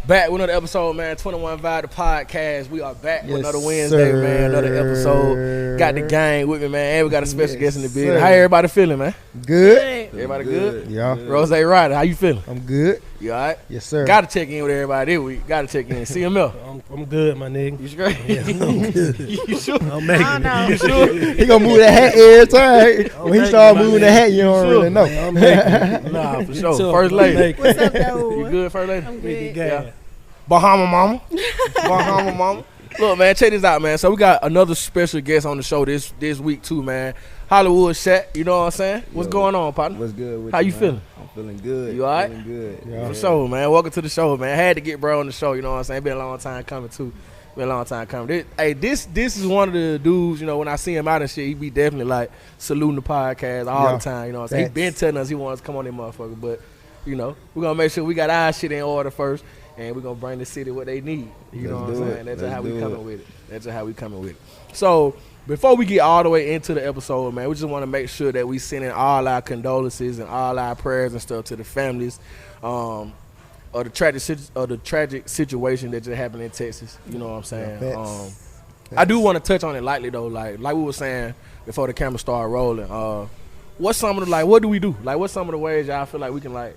Back with another episode, man. 21 Vibe, the podcast. We are back with another Wednesday, sir. man. Another episode. Got the gang with me, man. And we got a special guest in the building. How everybody feeling, man? Good. Everybody good? Yeah. Rose Ryder, how you feeling? I'm good. You all right? Yes, sir. Got to check in with everybody this week. Got to check in. CML. I'm good, my nigga. You straight? Yeah, I'm good. You sure? I'm making it. You sure? He gonna move that hat every time. When he start moving the hat, you don't Sure. really know. I'm making it. Nah, for Me sure. too. First lady. What's up, though? You good, first lady? I'm Nigga, good. gang. Bahama Mama. Bahama Mama. Look, man, check this out, man. So we got another special guest on the show this week too, man. Hollywood Shaq, you know what I'm saying? What's going on, partner? What's good with How you man? feeling? I'm feeling good. You all right? Feeling good. Yeah. For sure, man. Welcome to the show, man. Had to get bro on the show, you know what I'm saying? Been a long time coming too. Been a long time coming. This is one of the dudes, you know, when I see him out and shit, he be definitely like saluting the podcast all the time, you know what I'm saying? He been telling us he wants to come on that motherfucker, but you know, we're gonna make sure we got our shit in order first. And we're going to bring the city what they need. You know what I'm saying? That's just how we coming with it. That's just how we coming with it. So, before we get all the way into the episode, man, we just want to make sure that we send in all our condolences and all our prayers and stuff to the families of the tragic situation that just happened in Texas. You know what I'm saying? I do want to touch on it lightly, though. Like we were saying before the camera started rolling. What's some of the, what do we do? Like, what's some of the ways y'all feel like we can,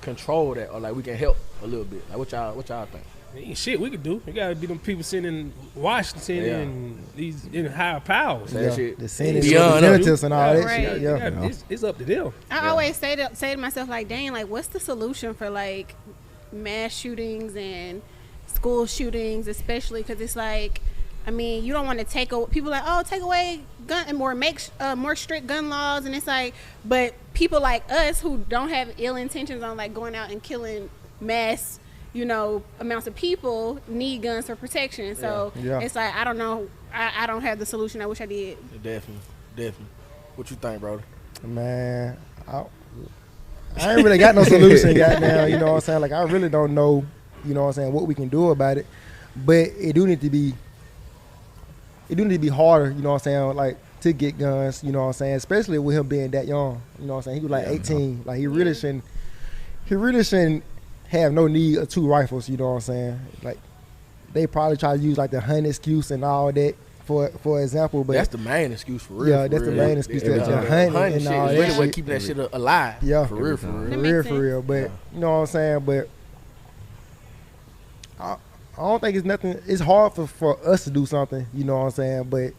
control that or we can help a little bit? Like what y'all think? Ain't shit we could do. You gotta be them people sitting in Washington and these in higher powers. That shit The senate beyond representatives and all that Right. shit. Yeah. It's up to them. I always say to myself, dang, what's the solution for mass shootings and school shootings, especially because it's you don't want to take away. People take away gun and more strict gun laws, and it's but people like us who don't have ill intentions on going out and killing mass, amounts of people need guns for protection. So it's I don't know. I don't have the solution. I wish I did. Definitely. What you think, brother? Man, I ain't really got no solution goddamn, you know what I'm saying? I really don't know, you know what I'm saying, what we can do about it. But it do need to be harder, you know what I'm saying, to get guns, you know what I'm saying, especially with him being that young, you know what I'm saying. He was 18. He really shouldn't have no need of 2 rifles, you know what I'm saying. They probably try to use the hunt excuse and all that for example, but that's the main excuse for real. Yeah, that's the main excuse. That hunting and shit all is that really what shit. keeping that shit alive. Yeah, for real. That For real. But you know what I'm saying. But I don't think it's nothing. It's hard for us to do something. You know what I'm saying. But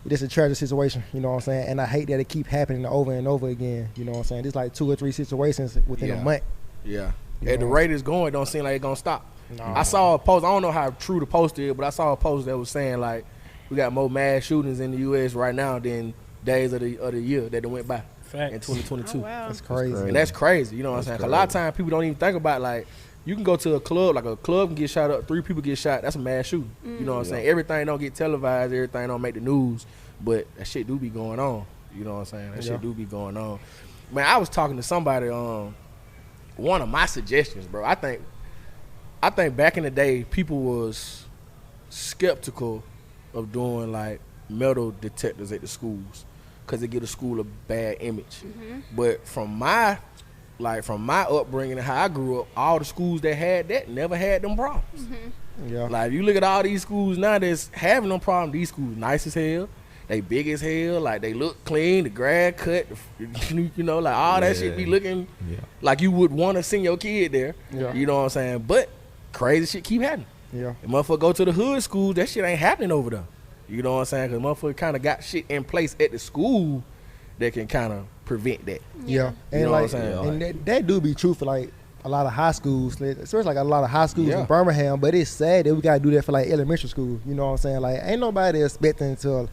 it's a tragic situation. You know what I'm saying. And I hate that it keep happening over and over again. You know what I'm saying. There's 2 or 3 situations within a month. Yeah. You At the know? rate it's going, it don't seem like it's gonna stop. No. I saw a post. I don't know how true the post is, but I saw a post that was saying we got more mass shootings in the U.S. right now than days of the year that went by in 2022. Oh, wow. That's crazy. And that's crazy. You know what I'm saying? 'Cause a lot of times people don't even think about you can go to a club, a club can get shot up, 3 people get shot. That's a mass shooting. You know what I'm saying? Everything don't get televised. Everything don't make the news, but that shit do be going on. You know what I'm saying? That shit do be going on. Man, I was talking to somebody. One of my suggestions, bro. I think back in the day, people was skeptical of doing metal detectors at the schools because it give the school a bad image. But from my upbringing and how I grew up, all the schools that had that never had them problems. Yeah. If you look at all these schools now that's having them problems, these schools nice as hell. They big as hell, they look clean, the grass cut, all that shit be looking like you would want to send your kid there. Yeah. You know what I'm saying? But crazy shit keep happening. Yeah. The motherfucker go to the hood schools, that shit ain't happening over there. You know what I'm saying? Because motherfucker kind of got shit in place at the school that can kind of prevent that. Yeah. You And know what I'm saying? and that do be true for a lot of high schools, especially a lot of high schools Yeah. in Birmingham. But it's sad that we gotta do that for elementary school. You know what I'm saying? Ain't nobody expecting to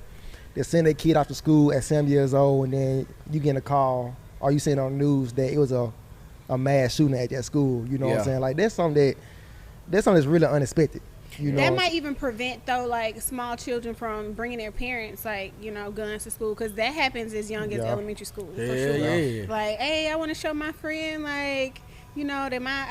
send their kid off to school at 7 years old, and then you get a call or you see it on the news that it was a mass shooting at that school. You know what I'm saying? That's something that's really unexpected. You know, That might even prevent small children from bringing their parents guns to school, because that happens as young as elementary school. For sure. Yeah. Hey, I want to show my friend that I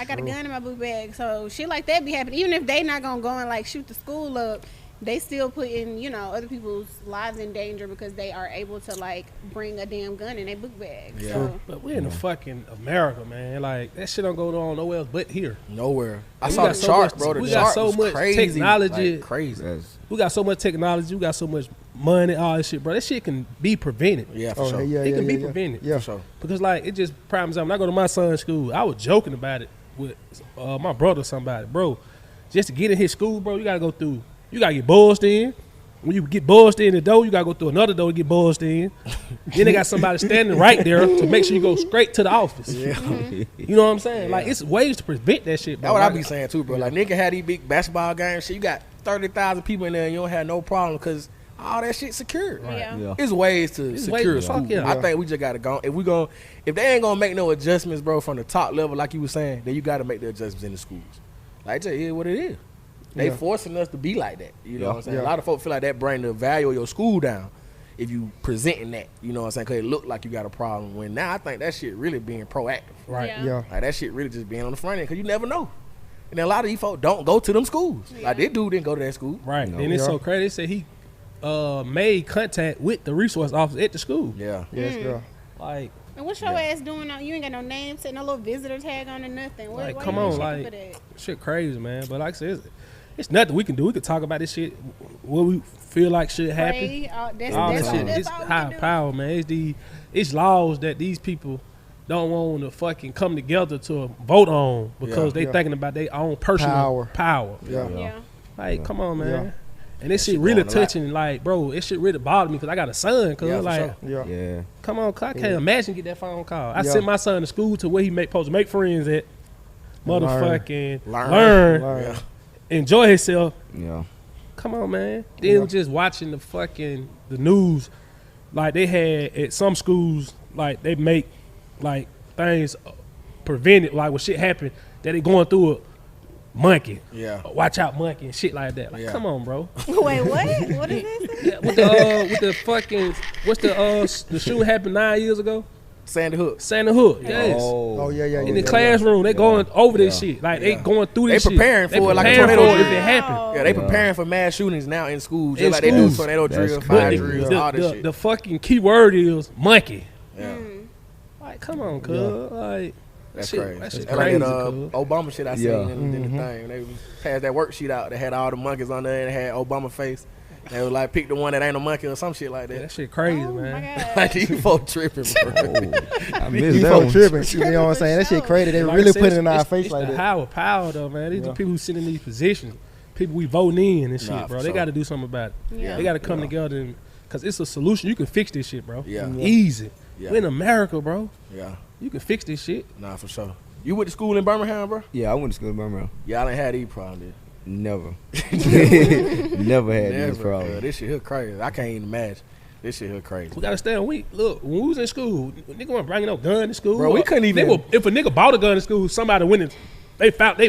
got a gun in my book bag. So shit like that be happening, even if they not gonna go and shoot the school up. they still putting, you know, other people's lives in danger because they are able to like bring a damn gun in their book bag. Yeah. So But we're in the fucking America, man. Like that shit don't go on nowhere else but here. Nowhere. I We saw got the so chart, much- bro. The we chart got so was much crazy, technology. like, crazy. That's, We got so much technology. We got so much money. All this shit, bro. That shit can be prevented. Yeah, for Oh, sure. yeah, It yeah, can yeah, be yeah. prevented. Yeah. For sure. Because like it just prime example. When I go to my son's school, I was joking about it with my brother, somebody, bro. Just to get in his school, bro, you gotta go through. You gotta get buzzed in. When you get buzzed in the door, you gotta go through another door to get buzzed in. Then they got somebody standing right there to make sure you go straight to the office. Yeah. You know what I'm saying? Like it's ways to prevent that shit, bro. That's what I Like, be saying too, bro. Like nigga had these big basketball games, shit. You got 30,000 people in there, and you don't have no problem because all that shit secured. yeah. yeah. It's ways to It's secure ways- school. fuck yeah. I think we just gotta go. If they ain't gonna make no adjustments, bro, from the top level, like you were saying, then you gotta make the adjustments in the schools. Like it just is what it is. They Yeah. forcing us to be like that. You know Yeah. what I'm saying? Yeah. A lot of folks feel like that bring the value of your school down if you presenting that. You know what I'm saying? Because it look like you got a problem. When now I think that shit really being proactive. Right. Yeah. Yeah. Like that shit really just being on the front end because you never know. And then a lot of these folks don't go to them schools. Like this dude didn't go to that school. Right. No. And it's Yeah. so crazy. They said he made contact with the resource officer at the school. Yeah. Yes, Mm. girl. Like, And what's your ass doing? You ain't got no name, set no little visitor tag on or nothing. What, Like, why come you on, checking like- for that? shit crazy, man. But like I said, it's nothing we can do. We could talk about this shit, what we feel like should happen. Pray, that's All that's that all, shit. that's It's all we high can do. power, man. It's laws that these people don't want to fucking come together to vote on because Yeah. they Yeah. thinking about their own personal power. Yeah. Yeah. Like, come on, man. Yeah. And this That shit shit really going a lot. touching, like, bro, it shit really bothered me because I got a son, cuz, Yeah, for like, sure. Yeah. Yeah. come on, cuz I can't Yeah. imagine get that phone call. I Yeah. sent my son to school to where he supposed to make friends at, Learn. motherfucking Learn. learn, Learn. enjoy himself. Yeah. Come on, man. Then Yeah. just watching the news, like they had at some schools, like they make like things prevented, like when shit happen, that they going through a monkey. Yeah. Watch out, monkey and shit like that. Like, Yeah. come on, bro. Wait, what? What is this? Yeah, with the fucking the shooting happened 9 years ago? Sandy Hook. Santa Hook, yes. Oh, yeah, yeah, yeah. In the yeah, classroom, they going over this Yeah. shit. Like Yeah. they going through They this shit. preparing for it like a preparing tornado for it if drill. it happen. Yeah, they Yeah. preparing for mass shootings now in schools. In Just like they do schools. tornado That's drill, crazy. fire The, drills, the, all this the, shit. the fucking key word is monkey. Yeah. Like, come on, cuz. Like, That's shit, crazy. That shit That's like crazy, that cuz. Obama shit I seen Yeah. in the thing. They passed that worksheet out. They had all the monkeys on there and it had Obama face. They was like, pick the one that ain't a monkey or some shit like Yeah, that. that shit crazy, Oh man. my God. Like these folks tripping, bro. I missed These that folks one. tripping. You know what I'm saying? That shit crazy. They Like I really said, put it in our it's- face it's like the that. power, though, man. These Yeah. the people who sit in these positions, people we voting in and shit, Nah, bro. for They sure. got to do something about it. Yeah. They got to come together and, cause it's a solution. You can fix this shit, bro. Yeah. Easy. Yeah. We in America, bro. Yeah. You can fix this shit. Nah, for sure. You went to school in Birmingham, bro? Yeah, I went to school in Birmingham. Yeah, I done had these problems. Never. Never had Never, this problem. This shit here crazy. I can't even imagine. This shit here crazy. We gotta stay on weak. Look, when we was in school, nigga wasn't bringing no gun to school. Bro, we couldn't even- If a nigga bought a gun in school, somebody went and they found Yeah,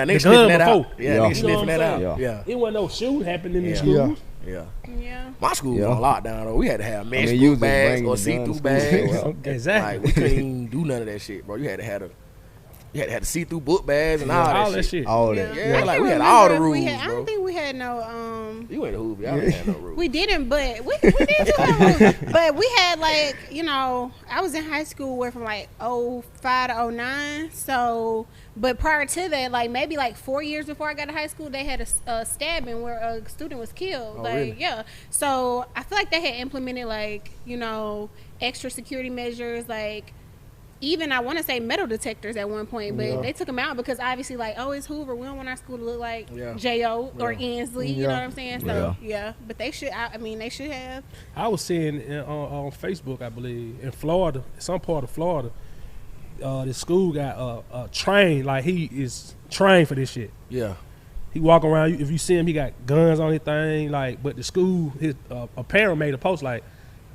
the niggas gun sniffing that before. out. Yeah, Yeah. niggas You know sniffing what that I'm out. saying? Yeah. It wasn't no shooting happening in Yeah. schools. Yeah. Yeah. My school was Yeah. on lockdown though. We had to have mesh you was just bags bringing or the see-through gun to school. bags. Well, Exactly. Like we couldn't even do none of that shit, bro. You had to have the see-through book bags and all all that shit. All Yeah. that. Yeah, I like can't we had remember all the if we rules, had- I bro. don't think we had no. You went to Hoovy. I didn't have no rules. We didn't, but we did do rules. But we had like, you know, I was in high school where from like 05 to 09. So, but prior to that, like maybe like 4 years before I got to high school, they had a stabbing where a student was killed. Oh, like, really? yeah. So I feel like they had implemented like, you know, extra security measures, like even I want to say metal detectors at one point, but Yeah. they took them out because obviously like, oh, it's Hoover. We don't want our school to look like Yeah. J.O. or Yeah. Ainsley. You Yeah. know what I'm saying? So yeah, but they should. I mean, they should have. I was seeing on Facebook, I believe, in Florida, some part of Florida, the school got a train. Like he is trained for this shit. Yeah. He walk around. If you see him, he got guns on his thing. Like, but the school, his a parent made a post like,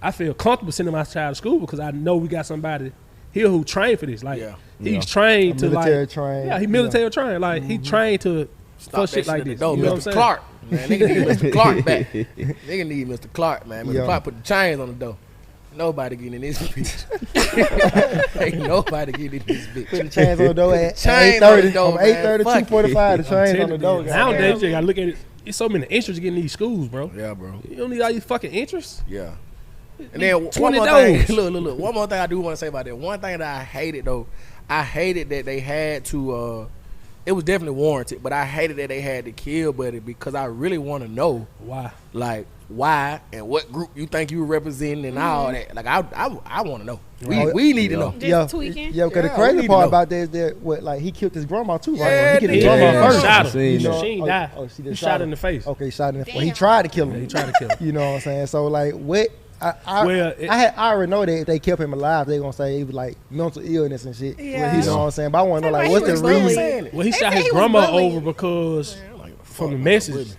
I feel comfortable sending my child to school because I know we got somebody here who trained for this. Like, Yeah. he's Yeah. trained to Military like, trained. yeah, he military trained. Like, he trained to Stop for shit like this. No, You know what I'm Mr. saying? Clark. Man, nigga need Mr. Clark back. Nigga need Mr. Clark, man. Mr. Yeah. Clark put the chains on the door. Nobody getting in this bitch. Ain't nobody getting in this bitch. Put the chains on the door at Chains on the 8:30. door, From man. 8:30 to Fuck it. 2:45, the I'm chains on telling the you, door. nowadays you gotta look at it. it's so many interests getting these schools, bro. Yeah, bro. You don't need all these fucking interests. Yeah. And then one 20 more thing, those. look. One more thing I do want to say about that. One thing that I hated though, I hated that they had to. It was definitely warranted, but I hated that they had to kill Buddy because I really want to know Why? like why and what group you think you were representing and all that. Like I want to know. We need to know. Just tweaking. Yeah, because Yeah, the we crazy need to part know. about that is that what like he killed his grandma too, right? Yeah, He killed his yeah. grandma first. Shot her. Seen You know, that. She ain't oh, died. oh, she He just shot her in the face. Okay, shot in the. Well, he Damn. tried to kill him. Yeah, he tried to kill him. You know what I'm saying? So like, what? I already know that if they kept him alive, they gonna say it was like mental illness and shit. Yeah. You know what I'm saying? But I want to know like He what's the was reason? bullied. Well, he They shot say his he was grandma bullied. over because Man, I'm like, fuck from the no, message, really.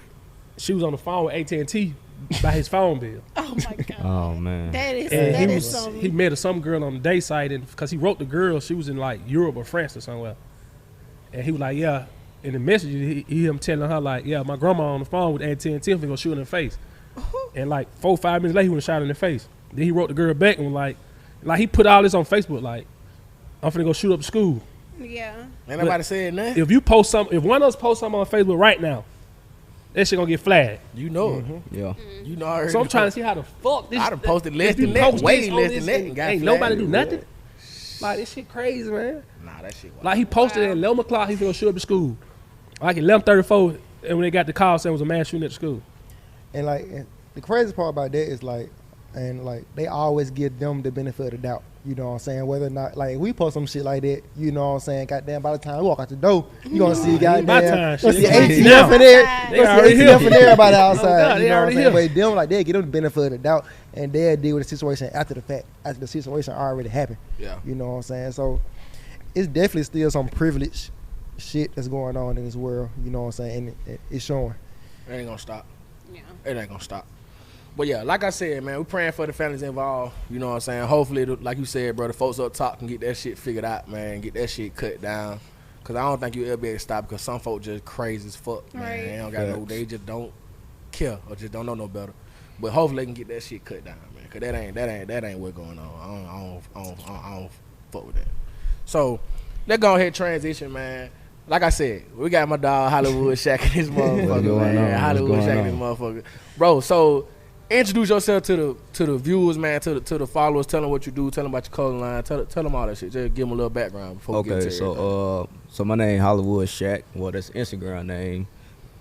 she was on the phone with AT&T by his phone bill. Oh my god. Oh man. That is And that he is was some. he met some girl on the day site, and because he wrote the girl, she was in like Europe or France or somewhere, and he was like, yeah. In the message, he him telling her like, yeah, my grandma on the phone with AT&T, I'm gonna shoot her in the face. And like 4 or 5 minutes later, he would have shot her in the face. Then he wrote the girl back and was like he put all this on Facebook, like, I'm finna go shoot up the school. Yeah. Ain't nobody said nothing. If you post something, if one of us post something on Facebook right now, that shit gonna get flagged. You know it. Yeah. You know I already So I'm know. trying to see how the fuck this. I done posted less if you than that, post way this on less this than that, and and got ain't flagged. nobody do nothing. Like this shit crazy, man. Nah, that shit. Like he posted at 11 o'clock, he finna shoot up the school. Like 11:34, and when they got the call saying it was a mass shooting at the school. And like and the crazy part about that is like, and like they always give them the benefit of the doubt. You know what I'm saying? Whether or not like we post some shit like that, you know what I'm saying? Goddamn, by the time we walk out the door, you gonna see my goddamn, time, gonna see shit. ATF Now. in there, They gonna already see ATF here. and everybody Oh, outside. God, You they know what I'm already saying? here. But them like they get them the benefit of the doubt, and they'll deal with the situation after the fact, after the situation already happened. Yeah. You know what I'm saying? So it's definitely still some privilege shit that's going on in this world. You know what I'm saying? And it's showing. It ain't gonna stop. Yeah. It ain't gonna stop. But yeah, like I said, man, we praying for the families involved. You know what I'm saying? Hopefully, like you said, bro, the folks up top can get that shit figured out, man. Get that shit cut down. Cause I don't think you ever be able to stop. Because some folks just crazy as fuck, man. Right. They don't got no. They just don't care or just don't know no better. But hopefully they can get that shit cut down, man. Cause that ain't what's going on. I don't fuck with that. So let's go ahead and transition, man. Like I said, we got my dog Hollywood Shaq in this motherfucker, going man. on? Hollywood What's Shaq going in this on? motherfucker, bro. So introduce yourself to the viewers, man. To the followers. Tell them what you do. Tell them about your clothing line. Tell them all that shit. Just give them a little background before we get Okay, to so my name Hollywood Shaq. Well, that's Instagram name.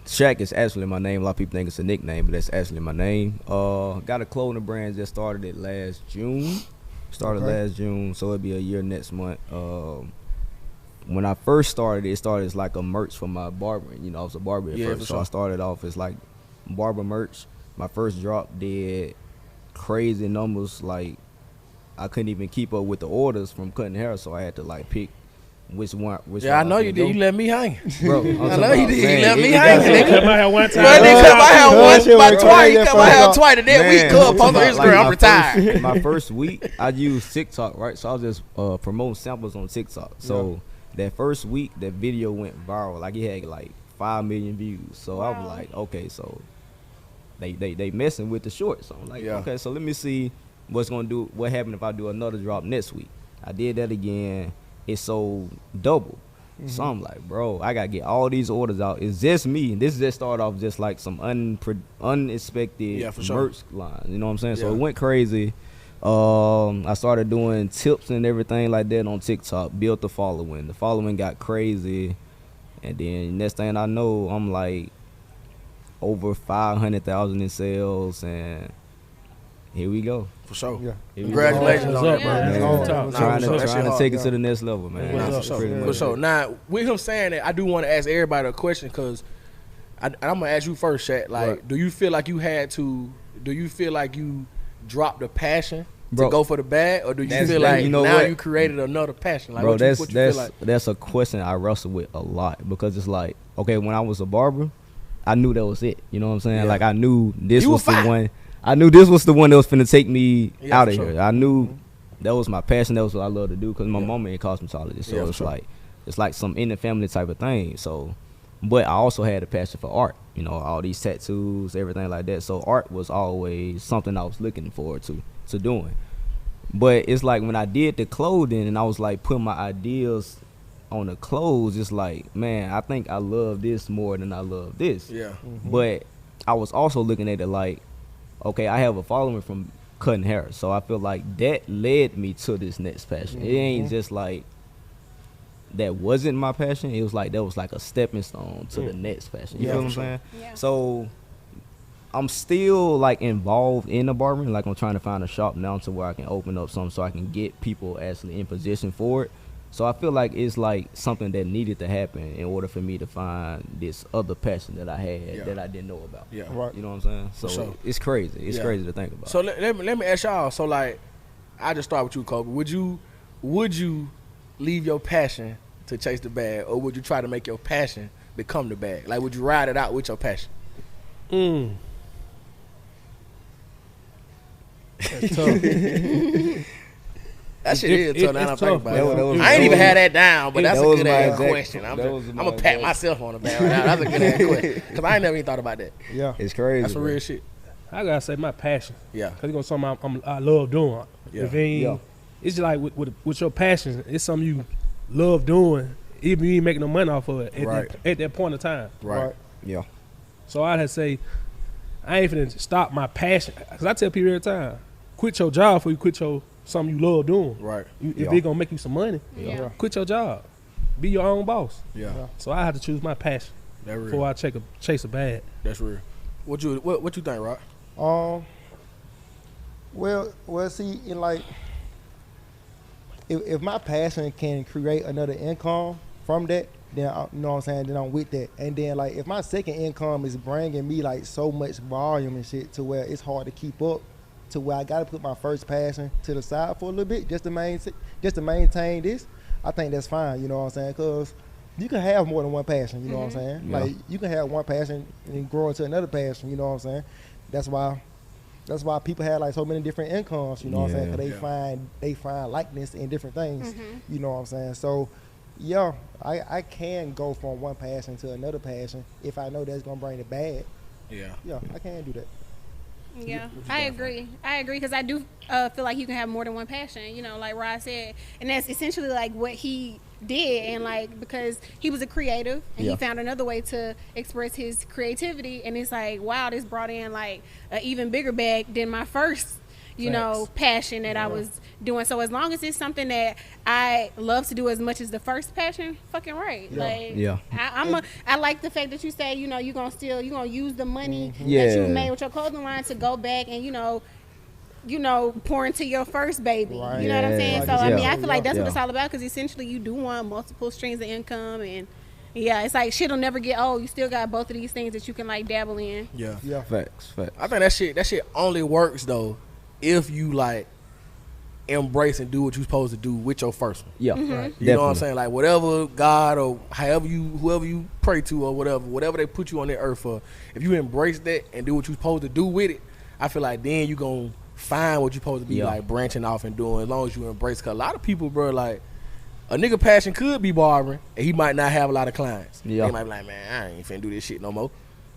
Shaq is actually my name. A lot of people think it's a nickname, but that's actually my name. Got a clothing brand that started it last June. Last June, so it'll be a year next month. When I first started, it started as like a merch for my barbering. You know, I was a barber at Yeah, first, for so sure. I started off as like barber merch. My first drop did crazy numbers. Like I couldn't even keep up with the orders from cutting hair, so I had to like pick which one. Yeah, I know route you to did. go. You let me hang. Bro. I know you did. You let me got hang, so- nigga. Cut my hair one time. Well, they cut my hair that once, shit about was twice. crazy You at cut my hair first. twice. That week, Man, post on like, Instagram. I'm my retired. my first week, I used TikTok, right? So I was just promoting samples on TikTok. So that first week, that video went viral. Like it had like 5 million views. So I was Wow. like, okay, so they messing with the shorts. So I'm like, Yeah. okay, so let me see what happened if I do another drop next week. I did that again. It sold double. So I'm like, bro, I gotta get all these orders out. It's just me. This just started off just like some unexpected Yeah, for sure. merch line. You know what I'm saying? So Yeah. it went crazy. I started doing tips and everything like that on TikTok. Built the following. The following got crazy, and then next thing I know, I'm like over 500,000 in sales, and here we go. For sure. Yeah. Here we Congratulations What's on up, that, bro. Yeah. Man, What's up? trying Nah, to that shit hard. take it to the next level, man. What's Nah, up? for Pretty sure. much For it. sure. Now, with him saying that, I do want to ask everybody a question because I'm gonna ask you first, Shaq. Like, Right. do you feel like you had to? Do you feel like you dropped the passion Bro, to go for the bag, or do you that's- feel that- like you know now what? you created another passion? Like, Bro, what that's you feel like? that's a question I wrestle with a lot because it's like, okay, when I was a barber, I knew that was it. You know what I'm saying? Yeah. Like I knew this You was were the fine. one. I knew this was the one that was finna take me Yeah, out for of sure. here. I knew that was my passion. That was what I love to do because my Yeah. mama ain't cosmetologist, so Yeah, for it's sure. like it's like some in the family type of thing. So, but I also had a passion for art. You know, all these tattoos, everything like that. So art was always something I was looking forward to doing. But it's like when I did the clothing and I was like putting my ideas on the clothes, it's like, man, I think I love this more than I love this. Yeah. But I was also looking at it like, okay, I have a following from cutting hair, so I feel like that led me to this next passion. It ain't just like that wasn't my passion. It was like that was like a stepping stone to the next passion. You feel what I'm saying? Yeah. So I'm still like involved in the barbering. Like I'm trying to find a shop now to where I can open up something so I can get people actually in position for it. So I feel like it's like something that needed to happen in order for me to find this other passion that I had that I didn't know about. Yeah. Right. You know what I'm saying? So it's crazy. It's crazy to think about. So let me ask y'all. So like, I just start with you, Kobe. Would you leave your passion to chase the bag, or would you try to make your passion become the bag? Like, would you ride it out with your passion? That's tough. That shit is tough. Now I'm thinking about it. That I ain't even had that down, but that's a good ass exact- question. I'm that was gonna my pat exact- myself on the back right now. That's a good ass question because I ain't never even thought about that. Yeah. It's crazy. That's some bro. real shit. I gotta say my passion. Yeah. Cause it's gonna something I love doing. Yeah. If it ain't, Yeah. it's just like with your passion. It's something you love doing, even you ain't making no money off of it at that point of time. Right. Yeah. So I'd have to say, I ain't finna stop my passion. Cause I tell people every time, quit your job before you quit your something you love doing. Right. If it gonna make you some money, Yeah. quit your job. Be your own boss. Yeah. So I have to choose my passion That's real. before I chase a bag. That's real. What you think, Rock? Well, see, in like, if my passion can create another income from that, then you know what I'm saying. Then I'm with that. And then like, if my second income is bringing me like so much volume and shit to where it's hard to keep up, to where I gotta put my first passion to the side for a little bit just to maintain this, I think that's fine. You know what I'm saying? Cause you can have more than one passion. You know what I'm saying? Yeah. Like you can have one passion and grow into another passion. You know what I'm saying? That's why people have like so many different incomes. You know what I'm saying? Cause they find likeness in different things. You know what I'm saying? So yeah, I can go from one passion to another passion if I know that's gonna bring the bag. Yeah. Yeah, I can do that. Yeah, I agree because I do feel like you can have more than one passion, you know, like Rod said, and that's essentially like what he did, and like because he was a creative and he found another way to express his creativity, and it's like, wow, this brought in like an even bigger bag than my first, you know, passion that I was doing. So as long as it's something that I love to do as much as the first passion, fucking right. Like I like the fact that you say, you know, you're gonna use the money that you made with your clothing line to go back and you know pour into your first baby. Right. You know what I'm saying? Right. So I mean, I feel like that's what it's all about, because essentially you do want multiple streams of income, and it's like shit'll never get old. You still got both of these things that you can like dabble in. Yeah. Yeah. Facts. I think that shit only works though if you like embrace and do what you're supposed to do with your first one. Yeah. Right. You know what I'm saying? Like whatever God or whoever you pray to or whatever they put you on the earth for, if you embrace that and do what you're supposed to do with it, I feel like then you gonna find what you're supposed to be like branching off and doing, as long as you embrace. Cause a lot of people, bro, like a nigga passion could be barbering and he might not have a lot of clients. Yeah. They might be like, man, I ain't finna do this shit no more.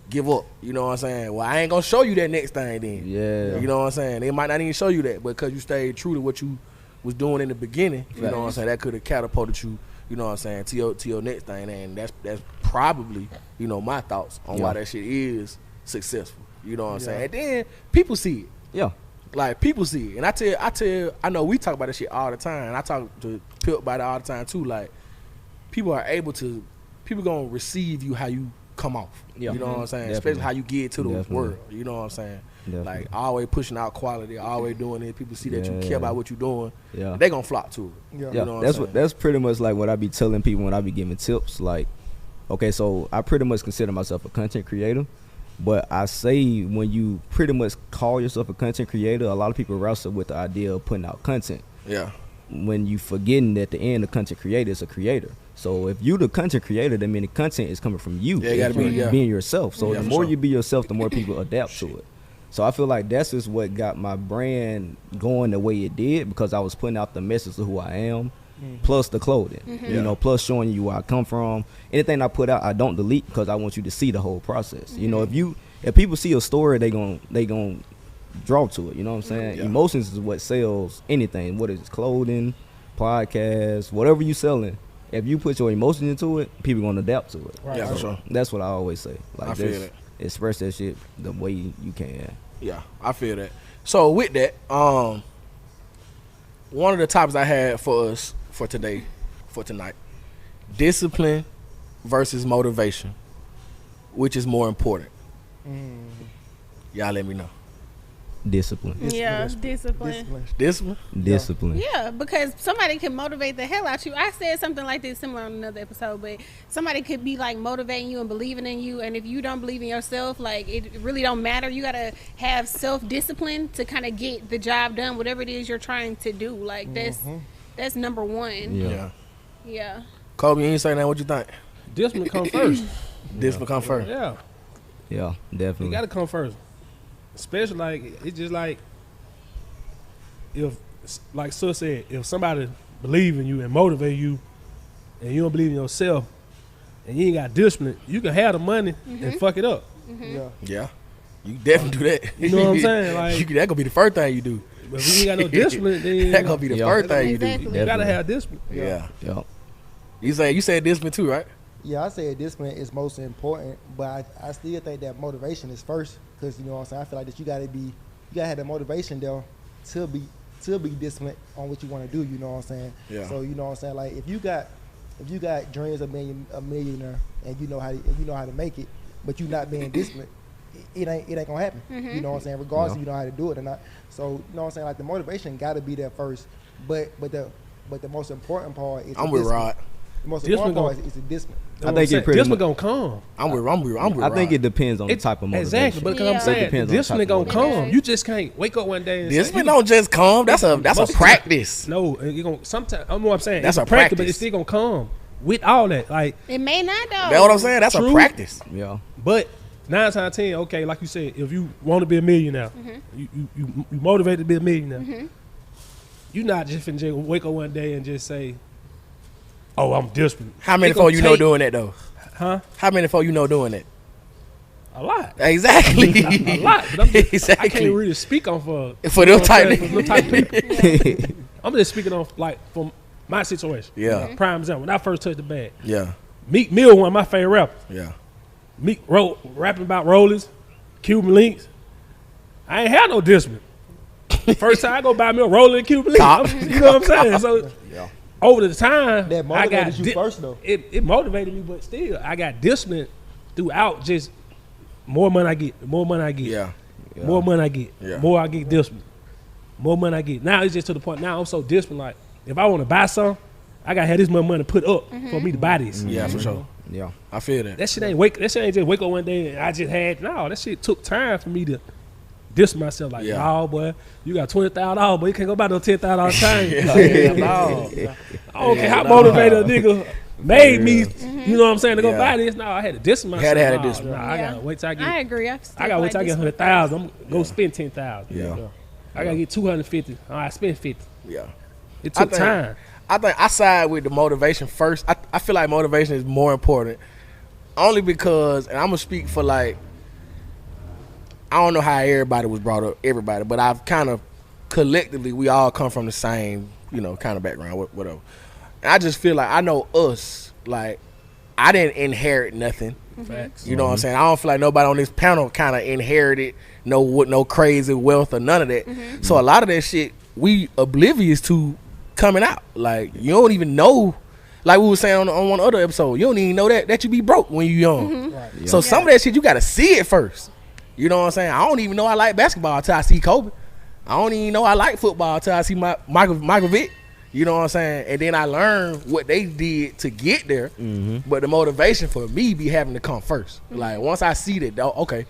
Give up. You know what I'm saying? Well, I ain't gonna show you that next thing then. Yeah. You know what I'm saying? They might not even show you that, but because you stayed true to what you was doing in the beginning, you know what I'm saying, that could have catapulted you, you know what I'm saying, to your next thing. And that's probably, you know, my thoughts on why that shit is successful. You know what I'm saying? And then people see it. Yeah. Like people see it. And I know we talk about this shit all the time, and I talk to Pip about it all the time too. Like people gonna receive you how you come off. Yeah. You know what I'm saying? Definitely. Especially how you get to the Definitely. world. You know what I'm saying? Definitely. Like always pushing out quality, always doing it. People see that you care about what you're doing. Yeah. They gonna flock to it. Yeah. You Yeah, know that's pretty much like what I be telling people when I be giving tips. Like, okay, so I pretty much consider myself a content creator, but I say when you pretty much call yourself a content creator, a lot of people wrestle with the idea of putting out content. Yeah. When you forgetting at the end, the content creator is a creator. So if you the content creator, that means the content is coming from you. Yeah, you gotta It's from be, being yourself. So Yeah, the for more sure. you be yourself, the more people adapt to it. So I feel like that's just what got my brand going the way it did, because I was putting out the message of who I am, plus the clothing, you know, plus showing you where I come from. Anything I put out, I don't delete, because I want you to see the whole process. You know, if people see a story, they gon' draw to it. You know what I'm saying? Yeah. Emotions is what sells anything. What is it, clothing, podcasts, whatever you selling. if you put your emotions into it, people gonna adapt to it. Right. Yeah, for sure. That's what I always say. Like, I feel just that. express that shit the way you can. Yeah, I feel that. So with that, one of the topics I had for us for tonight, discipline versus motivation, which is more important? Y'all let me know. Discipline. Yeah, discipline. Discipline. Yeah, because somebody can motivate the hell out you. I said something like this similar on another episode, but somebody could be like motivating you and believing in you, and if you don't believe in yourself, like it really don't matter. You gotta have self-discipline to kind of get the job done, whatever it is you're trying to do. Like that's number one. Yeah. Kobe, you ain't saying that. What you think? Discipline come first. Discipline come first. Yeah, Yeah, it definitely. got to come first. Especially like it's just like if, like Sir said, if somebody believe in you and motivate you, and you don't believe in yourself, and you ain't got discipline, you can have the money and fuck it up. Yeah. You definitely do that. You know what I'm saying? Like, that gonna be the first thing you do. but if you ain't got no discipline, then That gonna be the first thing you do. Exactly. you gotta have discipline. Yeah. Yeah. You said discipline too, right? Yeah, I say discipline is most important, but I still think that motivation is first, because you know what I'm saying. I feel like that you gotta have the motivation there to be disciplined on what you want to do. You know what I'm saying? Yeah. So you know what I'm saying. Like if you got dreams of being a millionaire and you know how to make it, but you not being disciplined, it ain't gonna happen. You know what I'm saying? Regardless if you know how to do it or not. So you know what I'm saying. Like the motivation gotta be there first, but the most important part is I'm the with discipline. Rod. The most Discipline important part is the discipline. You know I what think I'm it saying? pretty Discipline much- gonna come. I'm with Rod. I think it depends on the type of motivation. Exactly, because Yeah. I'm saying It depends on the discipline type gonna of come. motivation. You just can't wake up one day and discipline say, don't just come. That's a Most of the practice. no, you gonna sometimes. I know what I'm saying. That's It's a practice, but practice. it's still gonna come with all that. Like, It may not though. That's what I'm saying. That's a True. practice. Yeah. but 9 times out of 10, okay, like you said, if you want to be a millionaire, you motivated to be a millionaire. You're not just finna just wake up one day and just say, "Oh, I'm disciplined." How many It gonna folk you know take- doing that though? Huh? How many folk you know doing that? A lot. Exactly. A lot. But I'm just, Exactly. I can't really speak on for For them you know what I'm type saying, for them type of people. Yeah. I'm just speaking on like from my situation. Yeah. Prime example. When I first touched the bag, Yeah. Meek Mill, one of my favorite rappers. Yeah. Meek rapping about rollers, Cuban links. I ain't had no discipline. First time I go buy me a roller and Cuban Top. links. You know what I'm saying? So Yeah. over the time, That I got motivated you first, though. It motivated me, but still, I got discipline throughout. Just more money I get, the more money I get. Yeah. More money I get, Yeah. more I get discipline. More money I get. Now it's just to the point. Now I'm so disciplined. Like if I want to buy something, I gotta have this much money put up for me to buy this. Yeah, for sure. Yeah. I feel that. That shit ain't just wake up one day and I just had no. That shit took time for me to discipline myself. Like, Yeah. nah, boy, you got $20,000, boy, you can't go buy no $10,000 time. Yeah, no. I don't care how no. motivated a nigga made me. Yeah. You know what I'm saying to go Yeah. buy this. No, I had to discipline myself. Had to have Nah, discipline. nah, I gotta wait till I get. I agree. I I gotta wait till I get 100,000. I'm gonna go spend 10,000. Yeah. I gotta get 250. All right, I spend 50. Yeah. It took think- time. I think I side with the motivation first. I feel like motivation is more important. Only because, and I'm going to speak for like, I don't know how everybody was brought up, but I've kind of, collectively, we all come from the same, kind of background, whatever. And I just feel like I know us, like, I didn't inherit nothing. Facts. You know what I'm saying? I don't feel like nobody on this panel kind of inherited no crazy wealth or none of that. So a lot of that shit we oblivious to coming out. Like you don't even know. Like we were saying on one other episode, you don't even know that you be broke when you young. Right. So some of that shit you got to see it first. You know what I'm saying? I don't even know I like basketball until I see Kobe. I don't even know I like football until I see Michael Vick. You know what I'm saying? And then I learned what they did to get there. But the motivation for me be having to come first. Like once I see that, okay,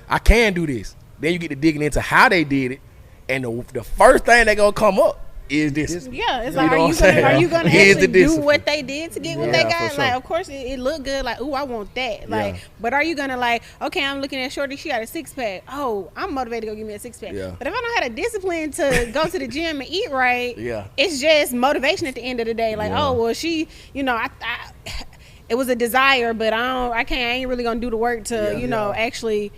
I can do this. Then you get to digging into how they did it. And the first thing that gonna come up is this. Yeah, it's You like, know what I'm saying? are you gonna Here's the actually do discipline. what they did to get what Yeah, they for got? sure. Like, of course, it looked good. Like, ooh, I want that. Like, Yeah. but are you gonna like, okay, I'm looking at Shorty, she got a 6-pack. Oh, I'm motivated to go give me a 6-pack. Yeah. But if I don't have the discipline to go to the gym and eat right, Yeah. it's just motivation at the end of the day. Like, oh, well, she, I it was a desire, but I ain't really gonna do the work to, actually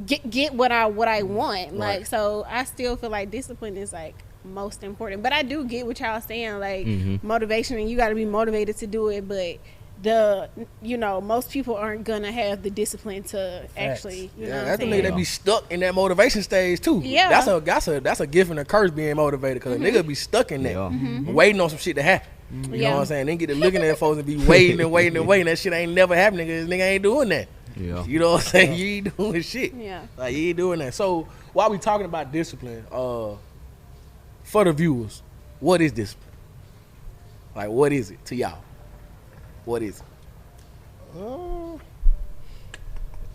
get what I want. Like, so I still feel like discipline is like most important. But I do get what y'all saying, like Mm-hmm. motivation, and you got to be motivated to do it. But most people aren't gonna have the discipline to actually, you know, what I'm that's the saying? nigga that be stuck in that motivation stage too. Yeah. that's a gift and a curse being motivated, because a nigga be stuck in that, Yeah. waiting on some shit to happen. You know what I'm saying? Then get to looking at folks and be waiting and waiting and waiting. That shit ain't never happening, because nigga ain't doing that. Yeah. You know what I'm saying? You ain't doing shit. Yeah. Like, you ain't doing that. So while we talking about discipline, for the viewers, what is discipline? Like, what is it to y'all? What is it?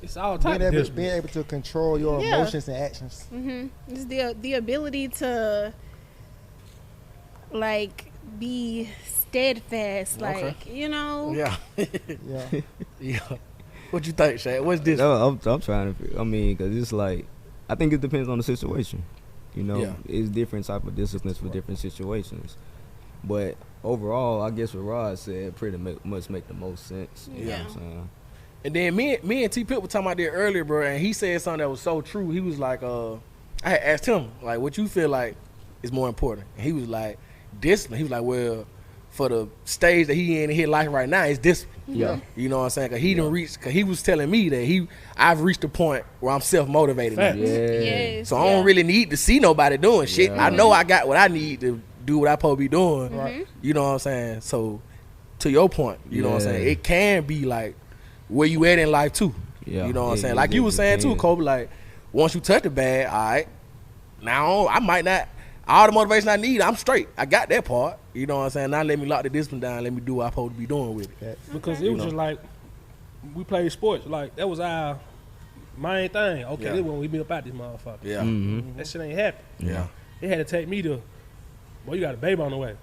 It's all type Being of able, discipline. being able to control your Yeah. emotions and actions. It's the ability to like be steadfast, Okay. like, you know. Yeah. Yeah. Yeah. What you think, Shaq? What's this? No, I'm trying to. I mean, because it's like, I think it depends on the situation. You know, Yeah. it's different type of disciplines for different situations. But overall, I guess what Rod said pretty much make the most sense. You know what I'm saying? And then me and T Pip were talking about that earlier, bro, and he said something that was so true. He was like, I had asked him, like, what you feel like is more important? And he was like, discipline. He was like, well, for the stage that he in his life right now, it's discipline. Yeah. You know what I'm saying? Because he didn't reach, because he was telling me that I've reached a point where I'm self-motivated now. Facts. Yeah. Yes. So I don't really need to see nobody doing shit. Yeah. I know I got what I need to do what I supposed to be doing. Right. You know what I'm saying? So to your point, you know what I'm saying? Yeah. It can be like where you at in life too. Yeah. You know what I'm It- saying? it Like you just was saying too, depends. Kobe, like once you touch the bag, all right, now I might not, all the motivation I need, I'm straight. I got that part. You know what I'm saying? Now let me lock the discipline down. Let me do what I'm supposed to be doing with it. Because it was just like we played sports. Like that was our main thing. Okay, Yeah. this when we be up out this motherfucker. Yeah. Mm-hmm. That shit ain't happen. Yeah. It had to take me to, boy, you got a baby on the way.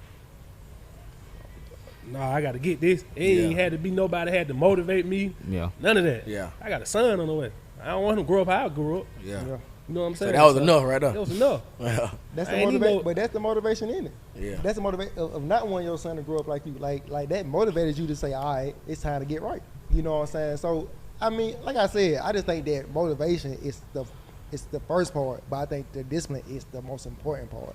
Nah, I got to get this. It ain't Yeah. had to be nobody had to motivate me. Yeah. None of that. Yeah. I got a son on the way. I don't want him to grow up how I grew up. Yeah. Yeah. You know what I'm So saying? that was enough right That there. was enough. Yeah. That's I the ain't need motivation, no- but that's the motivation in it. Yeah. That's the motivation of not wanting your son to grow up like you. Like that motivated you to say, all right, it's time to get right. You know what I'm saying? So I mean, like I said, I just think that motivation is the first part, but I think the discipline is the most important part.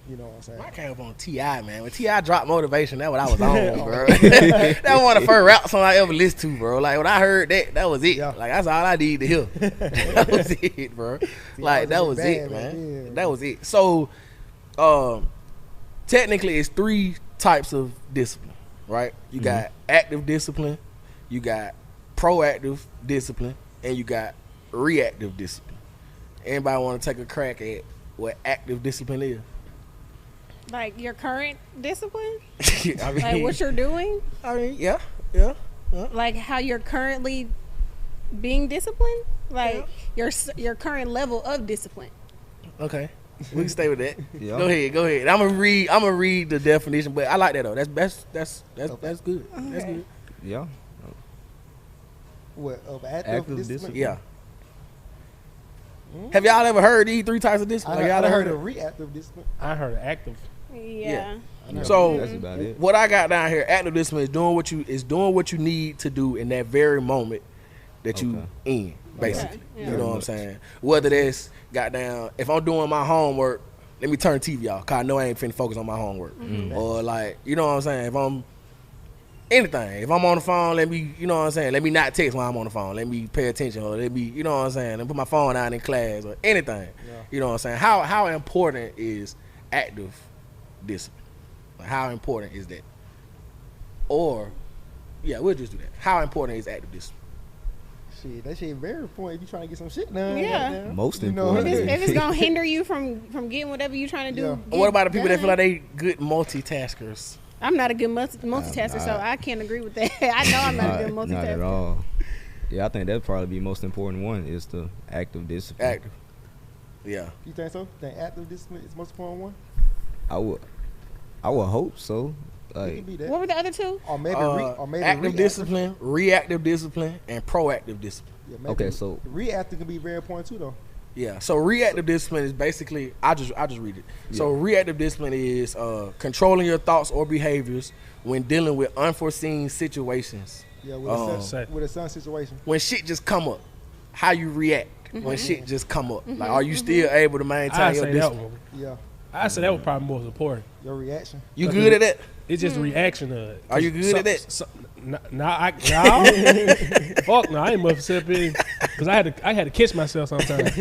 You know what I'm saying? I came up on T.I., man. When T.I. dropped Motivation, that's what I was on, bro. That was one of the first rap songs I ever listened to, bro. Like, when I heard that was it. Yeah. Like, that's all I need to hear. That was it, bro. Like, that was it, bad, man. yeah. That was it. So, technically, it's 3 types of discipline, right? You got active discipline, you got proactive discipline, and you got reactive discipline. Anybody want to take a crack at what active discipline is? Like your current discipline, I mean, like what you're doing, I mean, yeah. like how you're currently being disciplined, like your current level of discipline. Okay, we can stay with that. Yeah. Go ahead. I'm gonna read the definition, but I like that though. That's good. That's good. Yeah. What of active, Active discipline? discipline? Yeah. Have y'all ever heard these 3 types of I, discipline? heard, Like, y'all I ever heard heard of of reactive discipline. I heard of active. Yeah. So That's about it. what I got down here, active discipline is doing what you need to do in that very moment that you in, basically. Yeah. You know what I'm saying? Whether that's goddamn, if I'm doing my homework, let me turn TV off, cause I know I ain't finna focus on my homework. Or like, you know what I'm saying? If I'm anything, if I'm on the phone, let me, you know what I'm saying? Let me not text while I'm on the phone. Let me pay attention, or let me, you know what I'm saying? Let me put my phone out in class or anything. You know what I'm saying? How important is active discipline? Like, how important is that? Or, yeah, we'll just do that. How important is active discipline? Shit, that shit very important if you trying to get some shit done. Yeah. goddamn. Most You know, important. If it's gonna hinder you from getting whatever you're trying to do. Yeah. get What about the people that done. feel like they good multitaskers? I'm not a good multitasker, so not. I can't agree with that. I know I'm not a good Not at multitasker. all. Yeah, I think that'd probably be most important one is the active discipline. Active. Yeah. You think so? Think active discipline is the most important one? I would hope so. It Like, could be that. What were the other 2? Or maybe, Active reactive discipline, reactive discipline, and proactive discipline. Yeah, maybe okay, so reactive can be very important too, though. Yeah. So reactive discipline is basically, I just read it. So reactive discipline is controlling your thoughts or behaviors when dealing with unforeseen situations. Yeah, with a son situation. When shit just come up, how you react when shit just come up. Like, are you still able to maintain I your say that discipline? one. Yeah. I said that was probably more important. Your reaction. You good at that? It's just the reaction of it. Are you good at that? Fuck no, I ain't much step in because I had to catch myself sometimes.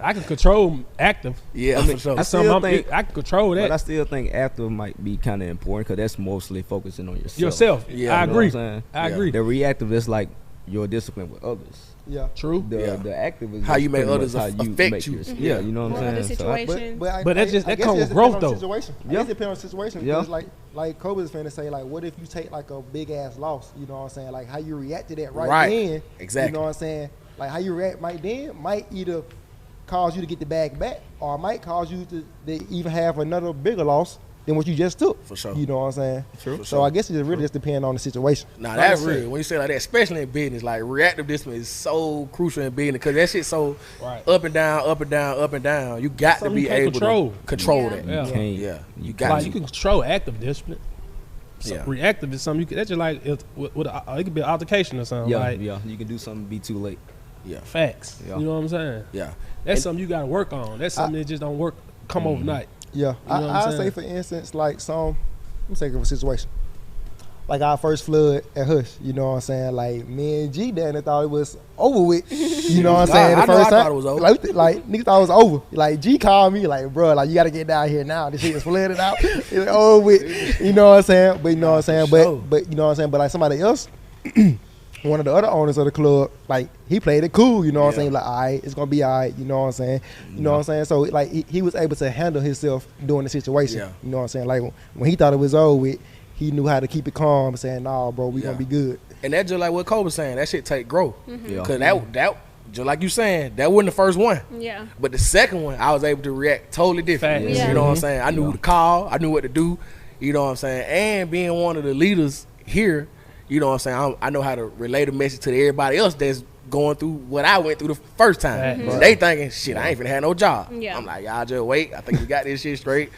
I can control active. Yeah, for sure. I still think I can control that. But I still think active might be kind of important because that's mostly focusing on yourself. Yeah, I agree. You know what I'm saying? I agree. The reactive is like your discipline with others. Yeah. True. The active is How just you make pretty others much how affect make you. yours. Yeah, you know what I'm Other saying? situations. But that guess comes it with just growth, depends on though. the situation. I guess it depends on the situation. Yeah. Because like Kobe was finna say, like, what if you take like a big ass loss? You know what I'm saying? Like how you react to that right then. Exactly. You know what I'm saying? Like how you react right then might either cause you to get the bag back, or it might cause you to even have another bigger loss than what you just took. For sure. You know what I'm saying? True. So For sure. I guess it just really just depends on the situation. Nah, that's real. When you say like that, especially in business, like reactive discipline is so crucial in business because that shit's so up and down, up and down, up and down. You got to Something be you can't able control. to control Yeah. that. Yeah. You can't. Yeah, you got Like to. you can control active discipline. So Yeah. reactive is something you can. That's just like it could be an altercation or something. Yeah, Like yeah. You can do something be too late. Yeah, facts. Yeah. You know what I'm saying? yeah. That's something you got to work on. That's something that just don't work. Come overnight. Yeah, You know what I'm I'll say saying? for instance, like let me think of a situation. Like our first flood at Hush, you know what I'm saying? Like me and G Danny thought it was over with. You know what I'm saying? I The know first I time, thought it was over. Like niggas thought it was over. Like G called me, like, bro, like you gotta get down here now. This shit is flooded out. It's over with. You know what I'm saying? But you know what I'm saying? sure. But you know what I'm saying? But like somebody else, one of the other owners of the club, like he played it cool, you know what I'm saying? Like, all right, it's gonna be all right, you know what I'm saying? You know what I'm saying? So like he was able to handle himself during the situation. Yeah. You know what I'm saying? Like when he thought it was over with, he knew how to keep it calm, saying, "Nah, bro, we Yeah. gonna be good." And that's just like what Kobe was saying. That shit take growth. Yeah. Cause that just like you saying, that wasn't the first one. Yeah. But the second one, I was able to react totally different. Facts. Yeah. You know what I'm saying? I knew who to call. I knew what to do. You know what I'm saying? And being one of the leaders here, you know what I'm saying? I know how to relay the message to everybody else that's going through what I went through the first time. Facts. So they thinking, shit, I ain't finna have no job. Yeah. I'm like, y'all just wait. I think we got this shit straight.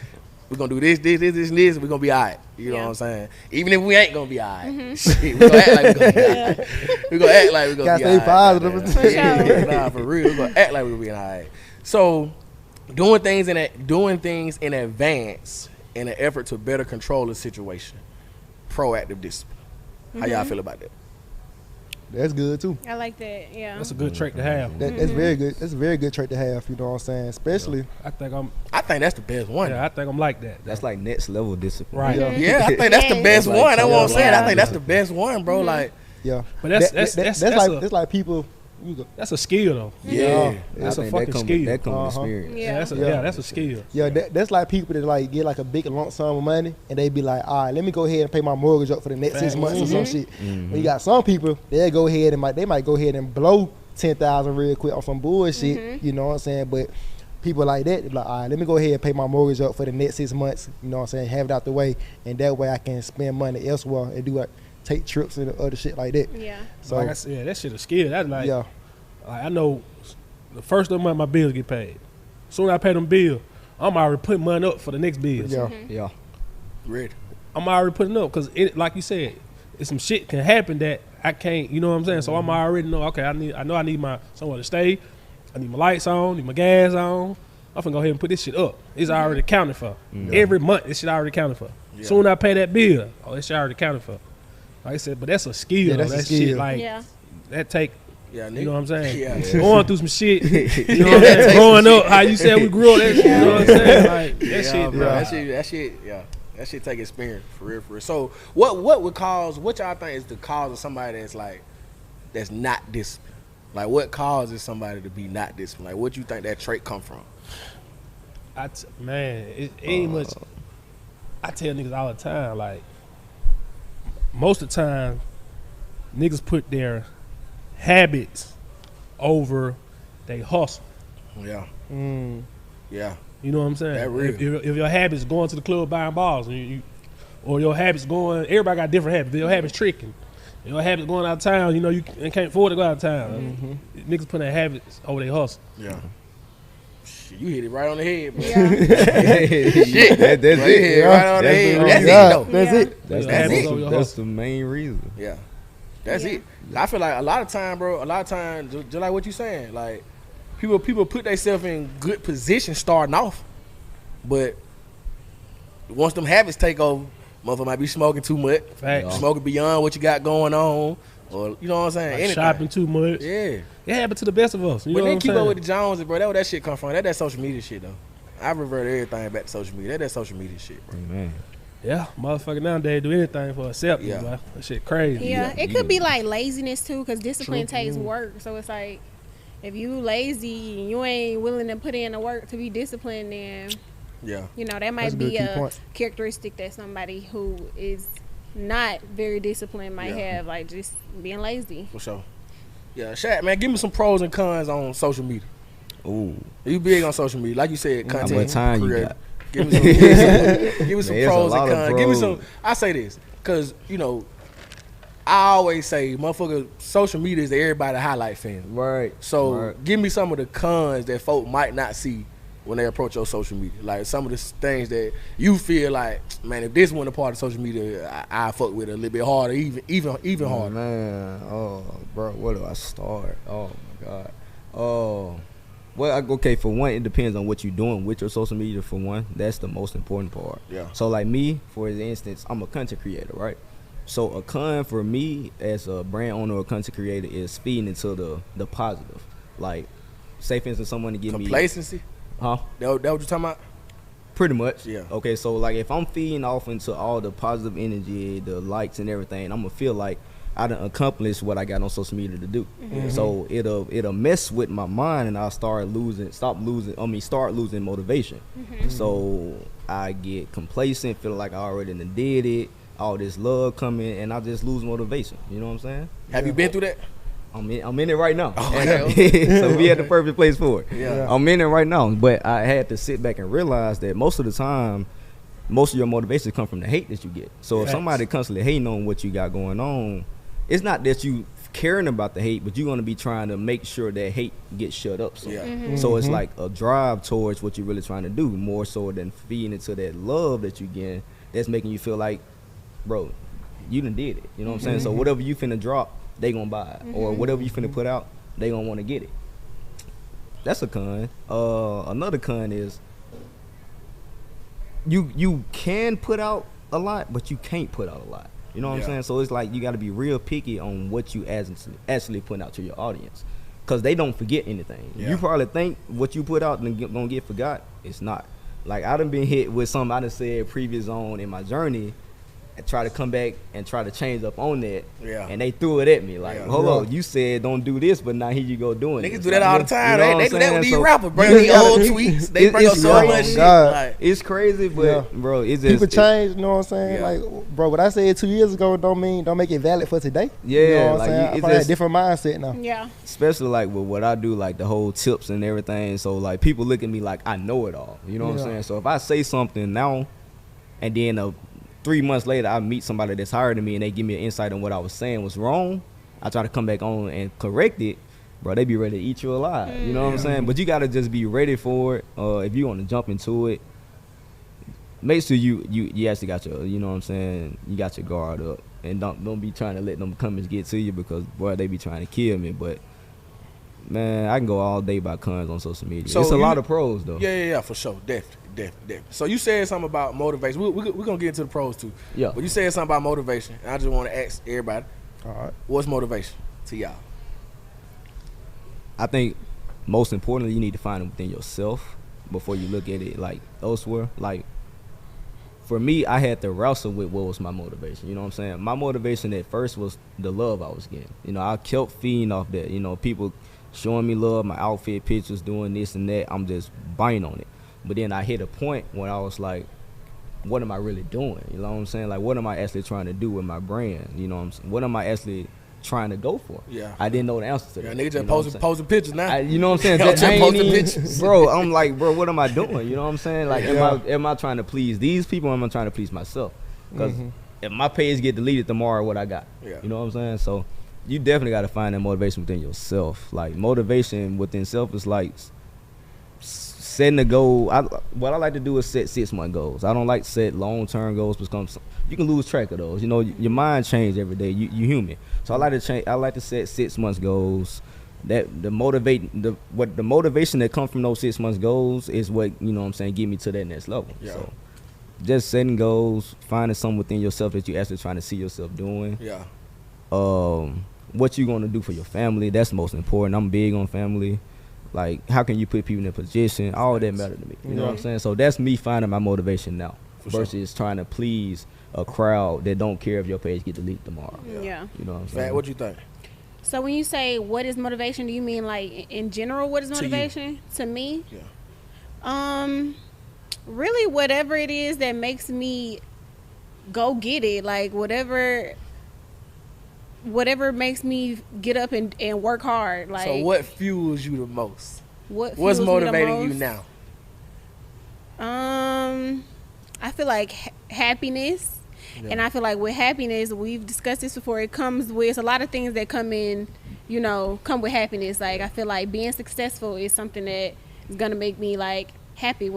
We're gonna do this, and this. We're gonna be all right. You know Yeah. what I'm saying? Even if we ain't gonna be all right. Shit, we gonna act like we're gonna be all right. We're gonna act like we're gonna Gotta be stay all right. positive. For Yeah, sure. nah, for real. We're gonna act like we're being all right. So, doing things in advance in an effort to better control the situation. Proactive discipline. How y'all feel about that? That's good too. I like that. Yeah. That's a good trait to have. That's very good. That's a very good trait to have. You know what I'm saying? Especially, I think I'm. I think that's the best one. Yeah, I think I'm like that. That's like next level discipline. Right. Yeah, I think that's the best That's like one. That's what I'm saying. I yeah. think that's the best one, bro. Like, yeah. But that's like people. You go, That's a skill though. yeah. That's I a think fucking skill. That comes with Uh-huh. experience. Yeah. That's a skill. yeah, that's like people that like get like a big lump sum of money and they be like, all right, let me go ahead and pay my mortgage up for the next 6 months or some shit. When you got some people, they go ahead and they might go ahead and blow 10,000 real quick on some bullshit. You know what I'm saying? But people like that, they be like, all right, let me go ahead and pay my mortgage up for the next 6 months. You know what I'm saying? Have it out the way, and that way I can spend money elsewhere and do like take trips and other shit like that. Yeah. So Like I said, that shit a skill. That's like, yeah, like I know the first of the month my bills get paid. Soon as I pay them bills, I'm already putting money up for the next bills. yeah, Yeah. Ready. I'm already putting up because like you said, it's some shit can happen that I can't. You know what I'm saying? So I'm already know. Okay, I know I need my somewhere to stay. I need my lights on. Need my gas on. I'm finna go ahead and put this shit up. It's already accounted for. Every month, this shit already accounted for. Yeah. Soon as I pay that bill, this shit already accounted for. Like I said, but that's a skill. Yeah, though. that's a That skill. shit like Yeah. that take. Yeah, You know what I'm saying? Yeah. Going through some shit. You know what I'm saying? Growing up, how you said we grew up. That shit, you know what I'm saying? Like that Yeah, shit, bro. bro. That shit take experience for real. So what would cause? What y'all think is the cause of somebody that's not disciplined? Like what causes somebody to be not disciplined? Like what you think that trait come from? Man, it ain't much. I tell niggas all the time, like most of the time, niggas put their habits over they hustle. Yeah, mm, yeah, You know what I'm saying? That real. If your habit's going to the club buying balls, and or your habit's going, everybody got different habits. If your habit's tricking, your habit's going out of town, you know you can't afford to go out of town. Niggas put their habits over their hustle. yeah. Shit, you hit it right on the head, bro. Yeah. Shit, That's right it. here, right on the head. That's yeah, it, though. that's Yeah. it. That's, That's the, it. most- that's the main reason. Yeah, that's Yeah. it. I feel like a lot of time, bro. A lot of time, just like what you saying, like people put themselves in good position starting off. But once them habits take over, motherfucker might be smoking too much, Facts. smoking beyond what you got going on, or you know what I'm saying? Like Anything. shopping too much. Yeah. It happened to the best of us. You But know then what keep I'm up saying? with the Joneses, bro. That's where that shit come from. That social media shit, though. I revert everything back to social media. That social media shit, bro. Man. Yeah, motherfucker nowadays do anything for acceptance, Yeah. bro. That shit crazy. Yeah, Yeah, it you could be do. like laziness too, because discipline True. takes work. So it's like, if you lazy and you ain't willing to put in the work to be disciplined, then Yeah. you know that That's might a good be key a point. characteristic that somebody who is not very disciplined might Yeah. have, like just being lazy. For sure. Yeah, Shaq, man, give me some pros and cons on social media. Ooh. You big on social media, like you said, How content. much time you creator. got? Give me some, give me some, give me some Man, it's a pros and lot of cons. Give me some. pros. I say this because you know, I always say, motherfucker, social media is everybody highlight film. Right. So Right. give me some of the cons that folk might not see when they approach your social media. Like some of the things that you feel like, man, if this wasn't a part of social media, I fuck with it a little bit harder, even Oh, harder. man. Oh, bro, where do I start? Oh, my God. Oh. Well, okay, for one, it depends on what you're doing with your social media, for one. That's the most important part. Yeah. So, like me, for instance, I'm a content creator, right? So, a con for me as a brand owner or content creator is feeding into the positive. Like, say, for instance, someone to give me... Complacency. Huh? That what you talking about? Pretty much. Yeah. Okay, so like if I'm feeding off into all the positive energy, the likes and everything, I'm gonna feel like I done accomplished what I got on social media to do. So it'll mess with my mind, and I'll start losing motivation. So I get complacent, feel like I already done did it, all this love coming, and I just lose motivation. You know what I'm saying? Have you been through that? I'm in it right now. Okay. So we at the perfect place for it. Yeah. I'm in it right now. But I had to sit back and realize that most of the time, most of your motivation come from the hate that you get. So if Facts. somebody constantly hating on what you got going on, it's not that you caring about the hate, but you're gonna be trying to make sure that hate gets shut up. So, Yeah. so it's like a drive towards what you're really trying to do, more so than feeding into that love that you get. That's making you feel like, bro, you done did it. You know what I'm saying? So whatever you finna drop, they gonna buy it, or whatever you finna put out, they gonna want to get it. That's a con. Another con is you can put out a lot, but you can't put out a lot. You know what I'm Yeah. saying? So it's like you got to be real picky on what you actually putting out to your audience, because they don't forget anything. Yeah. You probably think what you put out and gonna get forgot. It's not. Like I done been hit with something I done said previous on in my journey, and try to come back and try to change up on that. Yeah. And they threw it at me like, Yeah. hold Yeah. on, you said don't do this, but now here you go doing it. Niggas It's do that like, all the time. you know what They I'm do that with saying? these So rappers. Bring you these gotta- old tweets. They It's bring up so crazy. much shit. God. Like, It's crazy, but Yeah. bro, it's just People change, you know what I'm saying? Yeah. Like, bro, what I said 2 years ago don't make it valid for today. Yeah, you know what like, I'm saying? you- I it's probably have a just- different mindset now. Yeah. especially like with what I do, like the whole tips and everything. So like people look at me like I know it all. You know what I'm Yeah. saying? So if I say something now, and then 3 months later I meet somebody that's higher than me and they give me an insight on what I was saying was wrong, I try to come back on and correct it. Bro, they be ready to eat you alive. You know what I'm saying? But you gotta just be ready for it. If you want to jump into it, make sure you actually got your, you know what I'm saying, you got your guard up, and don't be trying to let them comments get to you, because boy, they be trying to kill me. But man, I can go all day about cons on social media. So It's a you- lot of pros though. yeah, for sure. Definitely. So you said something about motivation. We're going to get into the pros too. Yeah. But you said something about motivation. And I just want to ask everybody, All right. what's motivation to y'all? I think most importantly, you need to find it within yourself before you look at it like elsewhere. Like for me, I had to wrestle with what was my motivation. You know what I'm saying? My motivation at first was the love I was getting. You know, I kept feeding off that. You know, people showing me love, my outfit pictures, doing this and that. I'm just biting on it. But then I hit a point when I was like, what am I really doing? You know what I'm saying? Like, what am I actually trying to do with my brand? You know what I'm saying? What am I actually trying to go for? Yeah. I didn't know the answer to Yeah, that. nigga you just know what I'm saying? posting pictures now. You know what I'm saying? Y'all That just ain't posting even- pictures. Bro, I'm like, bro, what am I doing? You know what I'm saying? Like, Yeah. am I trying to please these people, or am I trying to please myself? Because if my page get deleted tomorrow, what I got? Yeah. You know what I'm saying? So you definitely got to find that motivation within yourself. Like, motivation within self is like setting a goal. What I like to do is set 6-month goals. I don't like to set long-term goals, because you can lose track of those. You know, your mind changes every day. You human. So I like to set 6 months goals. that the motivation that comes from those 6 months goals is what, you know what I'm saying, get me to that next level. Yeah. So just setting goals, finding something within yourself that you actually trying to see yourself doing. Yeah. What you gonna do for your family, that's most important. I'm big on family. Like, how can you put people in a position? All that matter to me. You know what I'm saying? So that's me finding my motivation now versus trying to please a crowd that don't care if your page get deleted tomorrow. Yeah. You know what I'm saying? Fat, what you think? So when you say what is motivation, do you mean like in general what is motivation? To me? Yeah. Really whatever it is that makes me go get it. Like whatever makes me get up and work hard. Like, so what fuels you the most? What's motivating you now? I feel like happiness. Yeah. And I feel like with happiness, we've discussed this before, it comes with a lot of things that come with happiness. Like I feel like being successful is something that is gonna make me like happy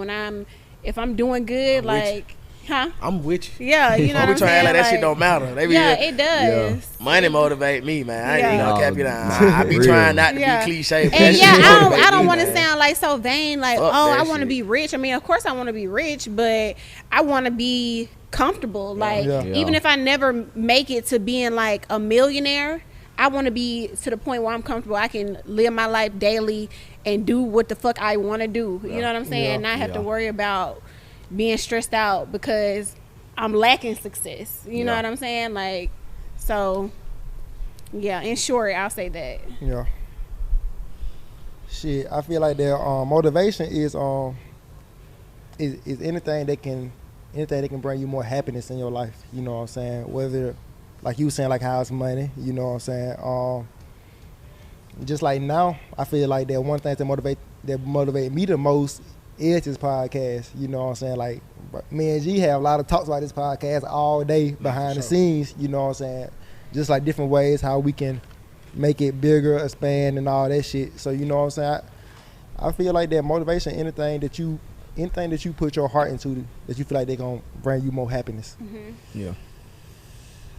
if I'm doing good, like I'm with you. Yeah, you know what I'm saying? We trying to act like that shit don't matter. It does. Yeah. Money motivate me, man. I ain't even gonna cap you down. I be trying not to be cliche. But and I don't want to sound like so vain, like, I want to be rich. I mean, of course I want to be rich, but I want to be comfortable. Like, even if I never make it to being like a millionaire, I want to be to the point where I'm comfortable. I can live my life daily and do what the fuck I want to do. You know what I'm saying? And not have to worry about being stressed out because I'm lacking success. You know what I'm saying? Like, so yeah, in short, I'll say that. Yeah. Shit, I feel like their motivation is anything that can bring you more happiness in your life. You know what I'm saying? Whether, like you were saying, like house money, you know what I'm saying? Just like now, I feel like that one thing that motivate me the most is this podcast. You know what I'm saying? Like, me and G have a lot of talks about this podcast all day behind the scenes. You know what I'm saying? Just like different ways how we can make it bigger, expand, and all that shit. So you know what I'm saying? I feel like that motivation, anything that you put your heart into, that you feel like they're gonna bring you more happiness. Mm-hmm. Yeah.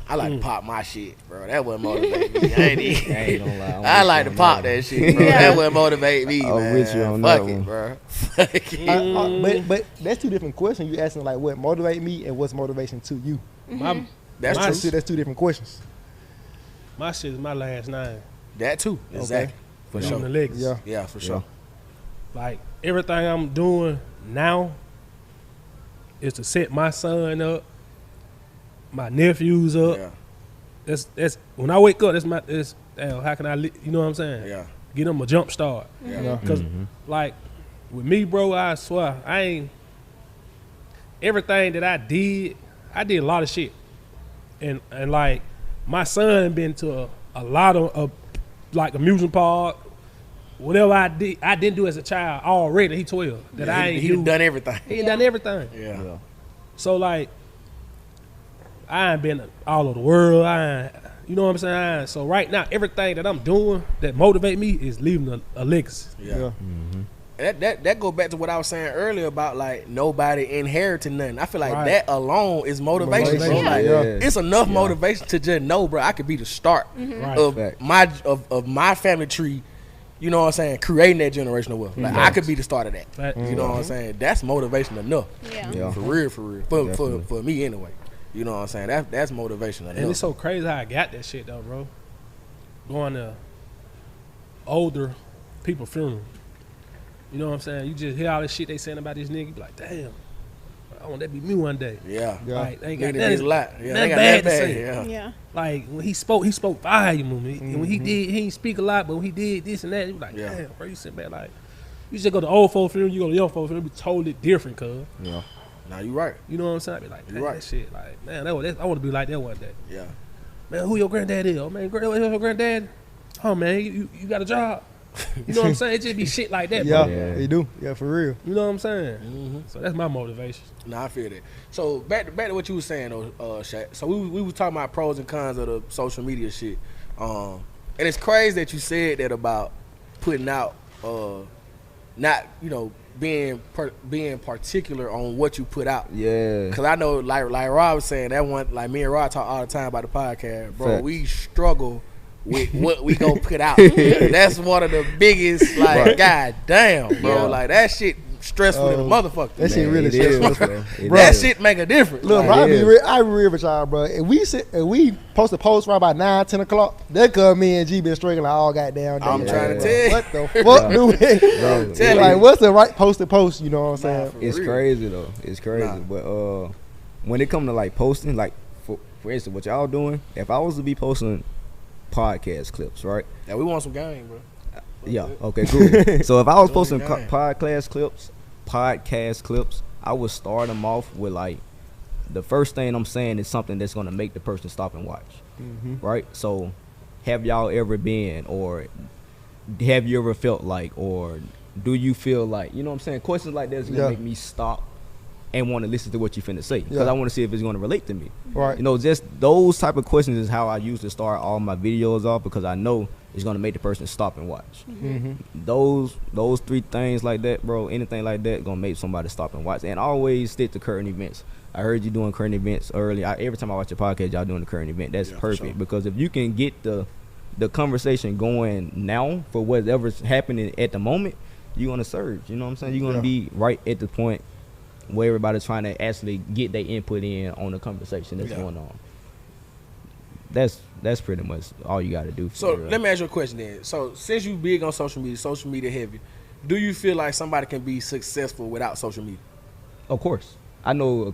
I like to pop my shit, bro. That would motivate me. I ain't gonna lie. I like to pop that shit, bro. That would motivate me, man. With you on Fuck that it, one. bro. Fuck it. But that's two different questions. You asking like what motivate me and what's motivation to you. That's true. That's two different questions. My shit is my last name. That too. Exactly. For From sure. the legacy. Yeah, for sure. Like everything I'm doing now is to set my son up, my nephews up. Yeah. That's when I wake up. How can I? You know what I'm saying? Yeah. Get them a jump start. Yeah. Cause like with me, bro, I swear I ain't. Everything that I did a lot of shit, and like my son been to a lot of like amusement park. Whatever I didn't do as a child already. He 12. He done everything. He done everything. Yeah. So like, I ain't been all over the world. You know what I'm saying? So right now, everything that I'm doing that motivate me is leaving a legacy. Yeah. That go back to what I was saying earlier about like nobody inheriting nothing. I feel like that alone is motivation. Bro. Like, it's enough motivation to just know, bro, I could be the start of my family tree. You know what I'm saying? Creating that generational wealth. Like I could be the start of that. You know what I'm saying? That's motivation enough. Yeah. For real. For me anyway. You know what I'm saying? That's motivation enough. And it's so crazy how I got that shit though, bro. Going to older people funeral. You know what I'm saying? You just hear all this shit they saying about this nigga, you be like, damn, I want that to be me one day. Yeah. Like, they ain't got nothing nothing bad to say. Yeah. Like, when he spoke volume. And when he did, he didn't speak a lot, but when he did this and that, you be like, damn, bro, you sit back like, you just go to old folk funeral, you go to young folk funeral, it be totally different, cuz. Yeah. Now you right. You know what I'm saying? I be like, damn, that shit, like, man, I want to be like that one day. Yeah. Man, who your granddad is? Oh, man, your granddad? Oh, man, you got a job? You know what I'm saying? It just be shit like that, bro. Yeah, they do. Yeah, for real. You know what I'm saying? So that's my motivation. Nah, I feel that. So back to what you were saying though, Shaq. So we was talking about pros and cons of the social media shit. And it's crazy that you said that about putting out, not being particular on what you put out. Yeah. Cause I know like Rob was saying that one, like me and Rob talk all the time about the podcast, bro. Facts. We struggle with what we gonna put out. That's one of the biggest, like, god damn, bro. Yeah. Like, that shit stressful as a motherfucker. That shit really it is, stressful. bro. It Bro, That is. shit make a difference. Look, Like, bro, I be real with y'all, bro. If we post a post right about 9, 10 o'clock, they come me and G been struggling all goddamn day. I'm trying to Bro, tell you. what the fuck do we? Bro, Tell Like, you. what's the right post to post? You know what I'm saying? For It's real. crazy though. It's crazy. Nah. But when it come to like posting, like for instance, what y'all doing? If I was to be posting podcast clips, right? Yeah, we want some game, bro. Yeah. Okay. Cool. So if I was posting Game. podcast clips, I would start them off with like the first thing I'm saying is something that's gonna make the person stop and watch, right? So, have y'all ever been, or have you ever felt like, or do you feel like, you know what I'm saying? Questions like that's gonna Yeah. make me stop and want to listen to what you finna say, because Yeah. I want to see if it's gonna relate to me. Right. You know, just those type of questions is how I usually start all my videos off, because I know it's gonna make the person stop and watch. Those 3 things like that, bro, anything like that gonna make somebody stop and watch. And always stick to current events. I heard you doing current events early. Every time I watch your podcast, y'all doing the current event. That's Yeah, for perfect, sure. because if you can get the conversation going now for whatever's happening at the moment, you're gonna surge. You know what I'm saying? You're gonna be right at the point where everybody's trying to actually get their input in on the conversation that's Yeah. going on. That's pretty much all you got to do. So let me ask you a question then. So since you big on social media heavy, do you feel like somebody can be successful without social media? Of course, I know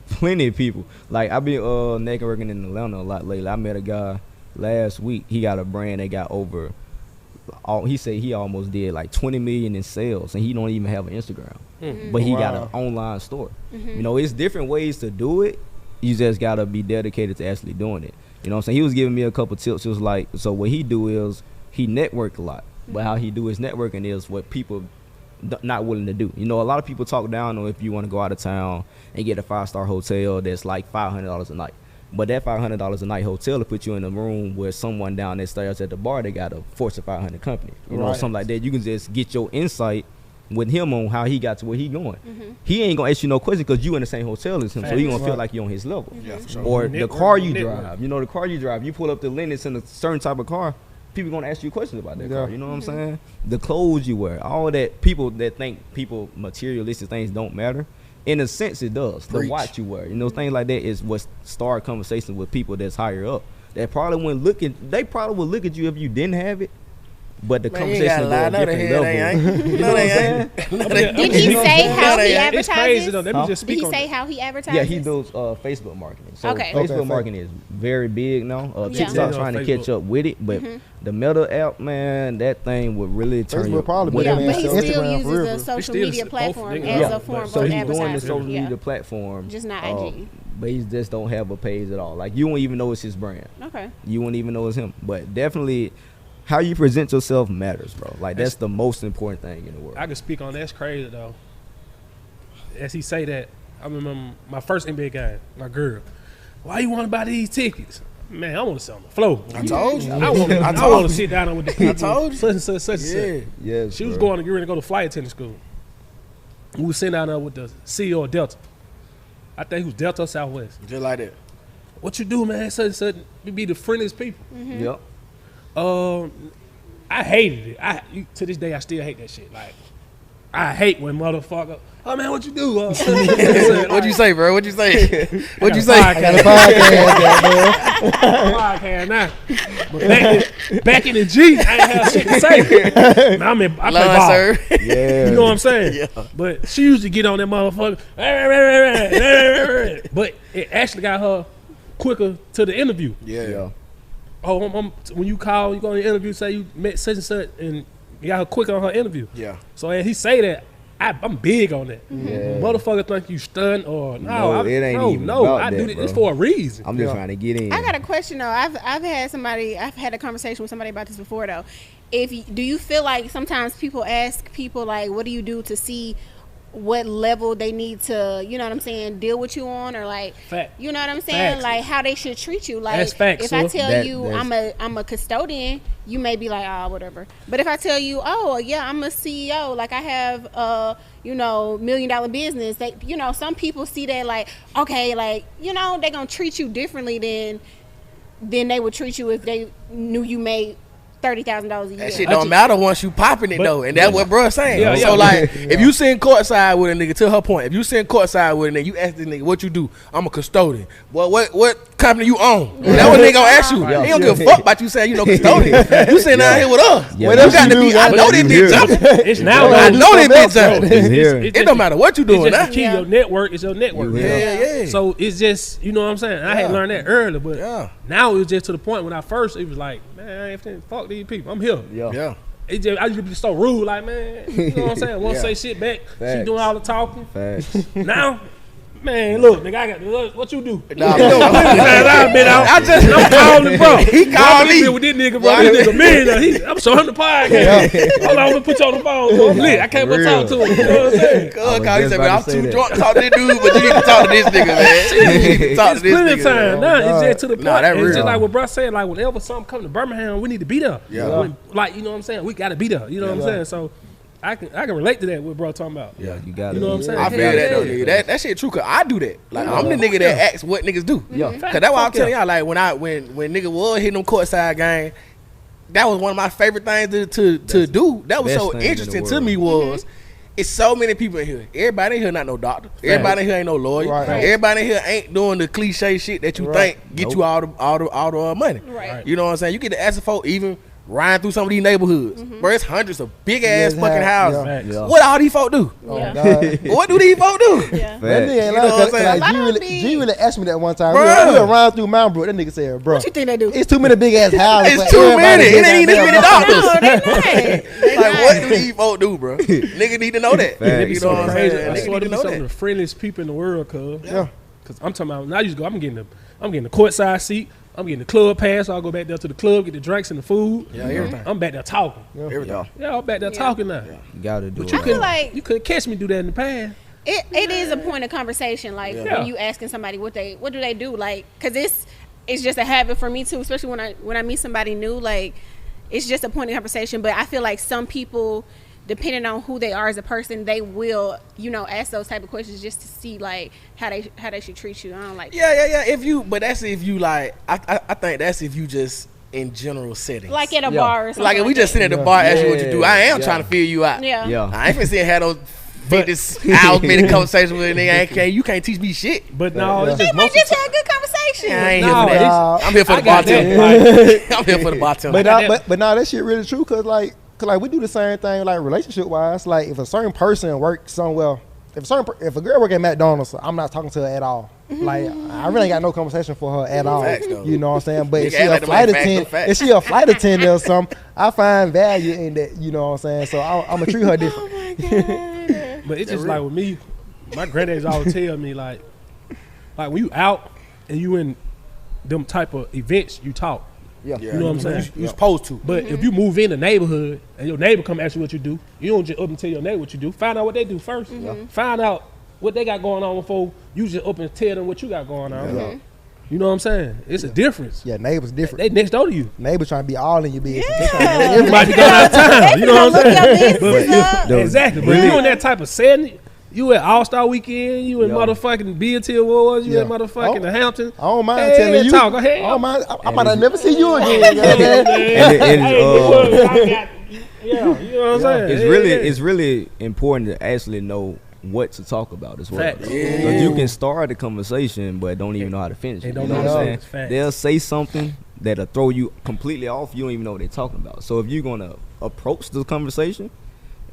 plenty of people. Like I've been networking in Atlanta a lot lately. I met a guy last week. He got a brand that got over. He said he almost did like 20 million in sales, and he don't even have an Instagram. But he got an online store. You know, it's different ways to do it. You just gotta be dedicated to actually doing it. You know what I'm saying? He was giving me a couple tips. It was like, so what he do is he network a lot, but how he do his networking is what people not willing to do. You know, a lot of people talk down on if you want to go out of town and get a 5-star hotel that's like $500 a night. But that $500 a night hotel will put you in a room where someone down there stares at the bar, they got a Fortune 500 company. You know, something like that. You can just get your insight with him on how he got to where he going. He ain't gonna ask you no question because you in the same hotel as him, so you gonna feel like you're on his level. Yeah, for sure. Or the Network, car you network. drive. You know, the car you drive. You pull up the Linux in a certain type of car, people gonna ask you questions about that car. You know what I'm saying? The clothes you wear, all that. People that think materialistic things don't matter. In a sense, it does. The Preach. watch you wear, you know, things like that is what start conversations with people that's higher up. That probably wouldn't look at. They probably would look at you if you didn't have it. But the Man, you conversation gotta will lie. go a No, they different ain't. level. You know what I'm saying? Did he say how he It's crazy though. advertises? Let me just Did speak he on say that. how he advertises? Yeah, he does Facebook marketing. So Okay. Facebook Okay, marketing is very big now. Yeah. TikTok's Yeah, trying to Facebook. catch up with it, but the Meta app, man, that thing would really turn Facebook you. probably what better Yeah, it than but he is. still Instagram, for uses real. the social still media both platform niggas. as Yeah. a form So of he's doing the advertising. social Yeah. media platform, Just not IG. but he just don't have a page at all. Like you won't even know it's his brand. Okay. You won't even know it's him. But definitely, how you present yourself matters, bro. Like that's the most important thing in the world. I can speak on that's crazy though. As he say that, I remember my first NBA game. My girl, why you want to buy these tickets? Man, I want to sit on the floor. I told you. I want I to told you. sit down with the people. told you. Such and such, such and Yeah. such. Yes, She was bro. going to get ready to go to flight attendant school. We was sitting down there with the CEO of Delta. I think he was Delta or Southwest. Just like that. What you do, man? Such and such. We be the friendliest people. Yep. I hated it. To this day, I still hate that shit. Like, I hate when motherfucker. Oh man, what you do? What'd you say, bro? What'd you say? What'd you say? I got a podcast, goddamn. Podcast now. But back in the G, I ain't have shit to say. Man, I play Line, ball. sir. Yeah. You know what I'm saying? Yeah. But she used to get on that motherfucker. But it actually got her quicker to the interview. Yeah. Oh, when you call, you go on the interview, say you met such and such, and you got her quick on her interview. Yeah. So as he say that, I'm big on that. Yeah. Motherfucker think you stunned or No, it ain't even no. about I do that, this bro. for a reason. I'm just trying to get in. I got a question though. I've had a conversation with somebody about this before though. Do you feel like sometimes people ask people like, what do you do to see what level they need to, you know what I'm saying, deal with you on, or like, Fact. you know what I'm saying, Facts. like how they should treat you. Like That's facts, if I so tell that- you that's- I'm a custodian, you may be like, oh, whatever. But if I tell you, oh yeah, I'm a CEO, like I have $1 million business, they, you know, some people see that like, okay, like, you know, they're gonna treat you differently than then they would treat you if they knew you made $30,000 a year. That shit don't matter once you popping it though, and that's what bruh's saying. Yeah, so yeah. like, if you sitting courtside with a nigga, to her point, if you sitting courtside with a nigga, you ask this nigga what you do. I'm a custodian. Well, what company you own? That what nigga gonna ask you. He don't give a fuck about you saying you know custodian. You sitting down here with us. Yeah. Well, you got to be. I know this bitch jumping. It's now. I know this bitch Bro, jumping. It's here. It don't matter what you It's doing. just Now. the key. Your network is your network. Yeah. So it's just, you know what I'm saying? I had learned that early, but now it was just to the point when I first, it was like, man, I ain't finna fuck these people. I'm here. Yeah. It just, I used to be so rude, like, man, you know what I'm saying? Won't say shit back. She Facts. doing all the talking. Facts. Now, man, look, nigga, I got what you do? Nah, I've been out. I'm calling bro. He called me. With this nigga, bro. This nigga millionaire. I'm showing him the podcast. Hold on, I'm gonna put you on the phone. So I'm lit. I can't but talk to him. You know what I'm saying? He said, man, I'm too drunk to talk to this dude, but you need to talk to this nigga, man. You need to talk to It's this plenty of nigga. time. Now it's just to the point. Nah, that It's real. just like what bro said. Like whenever something come to Birmingham, we need to be there. Yeah. Like, you know what I'm saying? We gotta be there. You know what I'm saying? So I can relate to that. What bro talking about? Yeah, you got it. You know what I'm saying? I feel that though, nigga. That shit true, cause I do that. Like I'm the nigga that asks what niggas do. Yeah. Cause that's why I'm telling y'all, like when nigga was hitting them courtside game, that was one of my favorite things to do. That was best so thing in the interesting to world. me was it's so many people in here. Everybody in here not no doctor. Everybody in here ain't no lawyer. Right. Everybody in here ain't doing the cliche shit that you think get you all the money. Right. You know what I'm saying? You get to ask for even riding through some of these neighborhoods. Bro, it's hundreds of big ass Yes, fucking houses. Facts. Yeah. What all these folk do? Oh, Yeah. God. What do these folk do? Yeah. That nigga ain't You know what I'm lying, saying? like, A lot of G really asked me that one time. Bruh. We were riding through Mount Brook. That nigga said, bro, What you think they do? it's too many big ass houses. It's for too everybody many. to It ain't even get this out many there." doctors. No, they not. They Like, not. what do these folk do, bro? Nigga need to know that. Facts. You know what I'm saying? I Nigga swear need to to be know some of that. the friendliest people in the world, cuz. Yeah. Cause I'm talking about. Now I used to go. I'm getting the courtside seat. I'm getting the club pass. So I'll go back there to the club, get the drinks and the food. Yeah, everything. I'm back there talking. Everything. Yeah, I'm back there Yeah. talking now. You gotta do But it. you I feel couldn't, like you couldn't catch me do that in the past. it is a point of conversation, like Yeah. when you asking somebody what do they do, like, cause it's just a habit for me too, especially when I meet somebody new, like it's just a point of conversation. But I feel like some people, depending on who they are as a person, they will, ask those type of questions just to see like how they should treat you. I don't like Yeah. But that's if you like. I think that's if you just in general settings. like at a bar or something. Like if we just that. sitting at the bar, ask you what you do. I am Yeah. trying to feel you out. Yeah. Yeah. I ain't finna sit and have those 50 hours minute conversation with a nigga. You can't teach me shit. But no, it's They just might most just of have a good conversation. I ain't No, here for that. it's- I'm here for I the got that, bartender. like, I'm here for the bartender. But now that shit really true, cause like we do the same thing like relationship wise. Like if a certain person works somewhere, if a girl work at McDonald's, I'm not talking to her at all. Like I really ain't got no conversation for her at all. Facts, though. You know what I'm saying? But if Nigga she act a like them flight ain't facts, attendant, no facts. if she a flight attendant or something, I find value in that. You know what I'm saying? So I'm gonna treat her different. Oh my god. But it's just like with me, my granddad's always tell me like when you out and you in them type of events, you talk. Yeah. You know what I'm saying? You supposed to. But if you move in the neighborhood and your neighbor come ask you what you do, you don't just up and tell your neighbor what you do. Find out what they do first. Find out what they got going on before you just up and tell them what you got going on. You know what I'm saying? It's a difference. Yeah, neighbors different. They next door to you. Neighbors trying to be all in your business. They tryna Yeah. know You everything. might be going out of town. You know what I'm Look your saying? business up. Exactly. But if you in that type of setting, you at All-Star Weekend, you in motherfucking BET Awards, you at motherfucking the Hamptons. I don't mind Hey, telling you. talk, go ahead. I don't mind. I might not never see you again. goddamn. Yeah, you know what I'm saying? It's really important to actually know what to talk about as well. Facts. Because you can start a conversation but don't even know how to finish They it. don't You know know what how I'm to saying? finish. Facts. They'll say something that'll throw you completely off. You don't even know what they're talking about. So if you're gonna approach the conversation,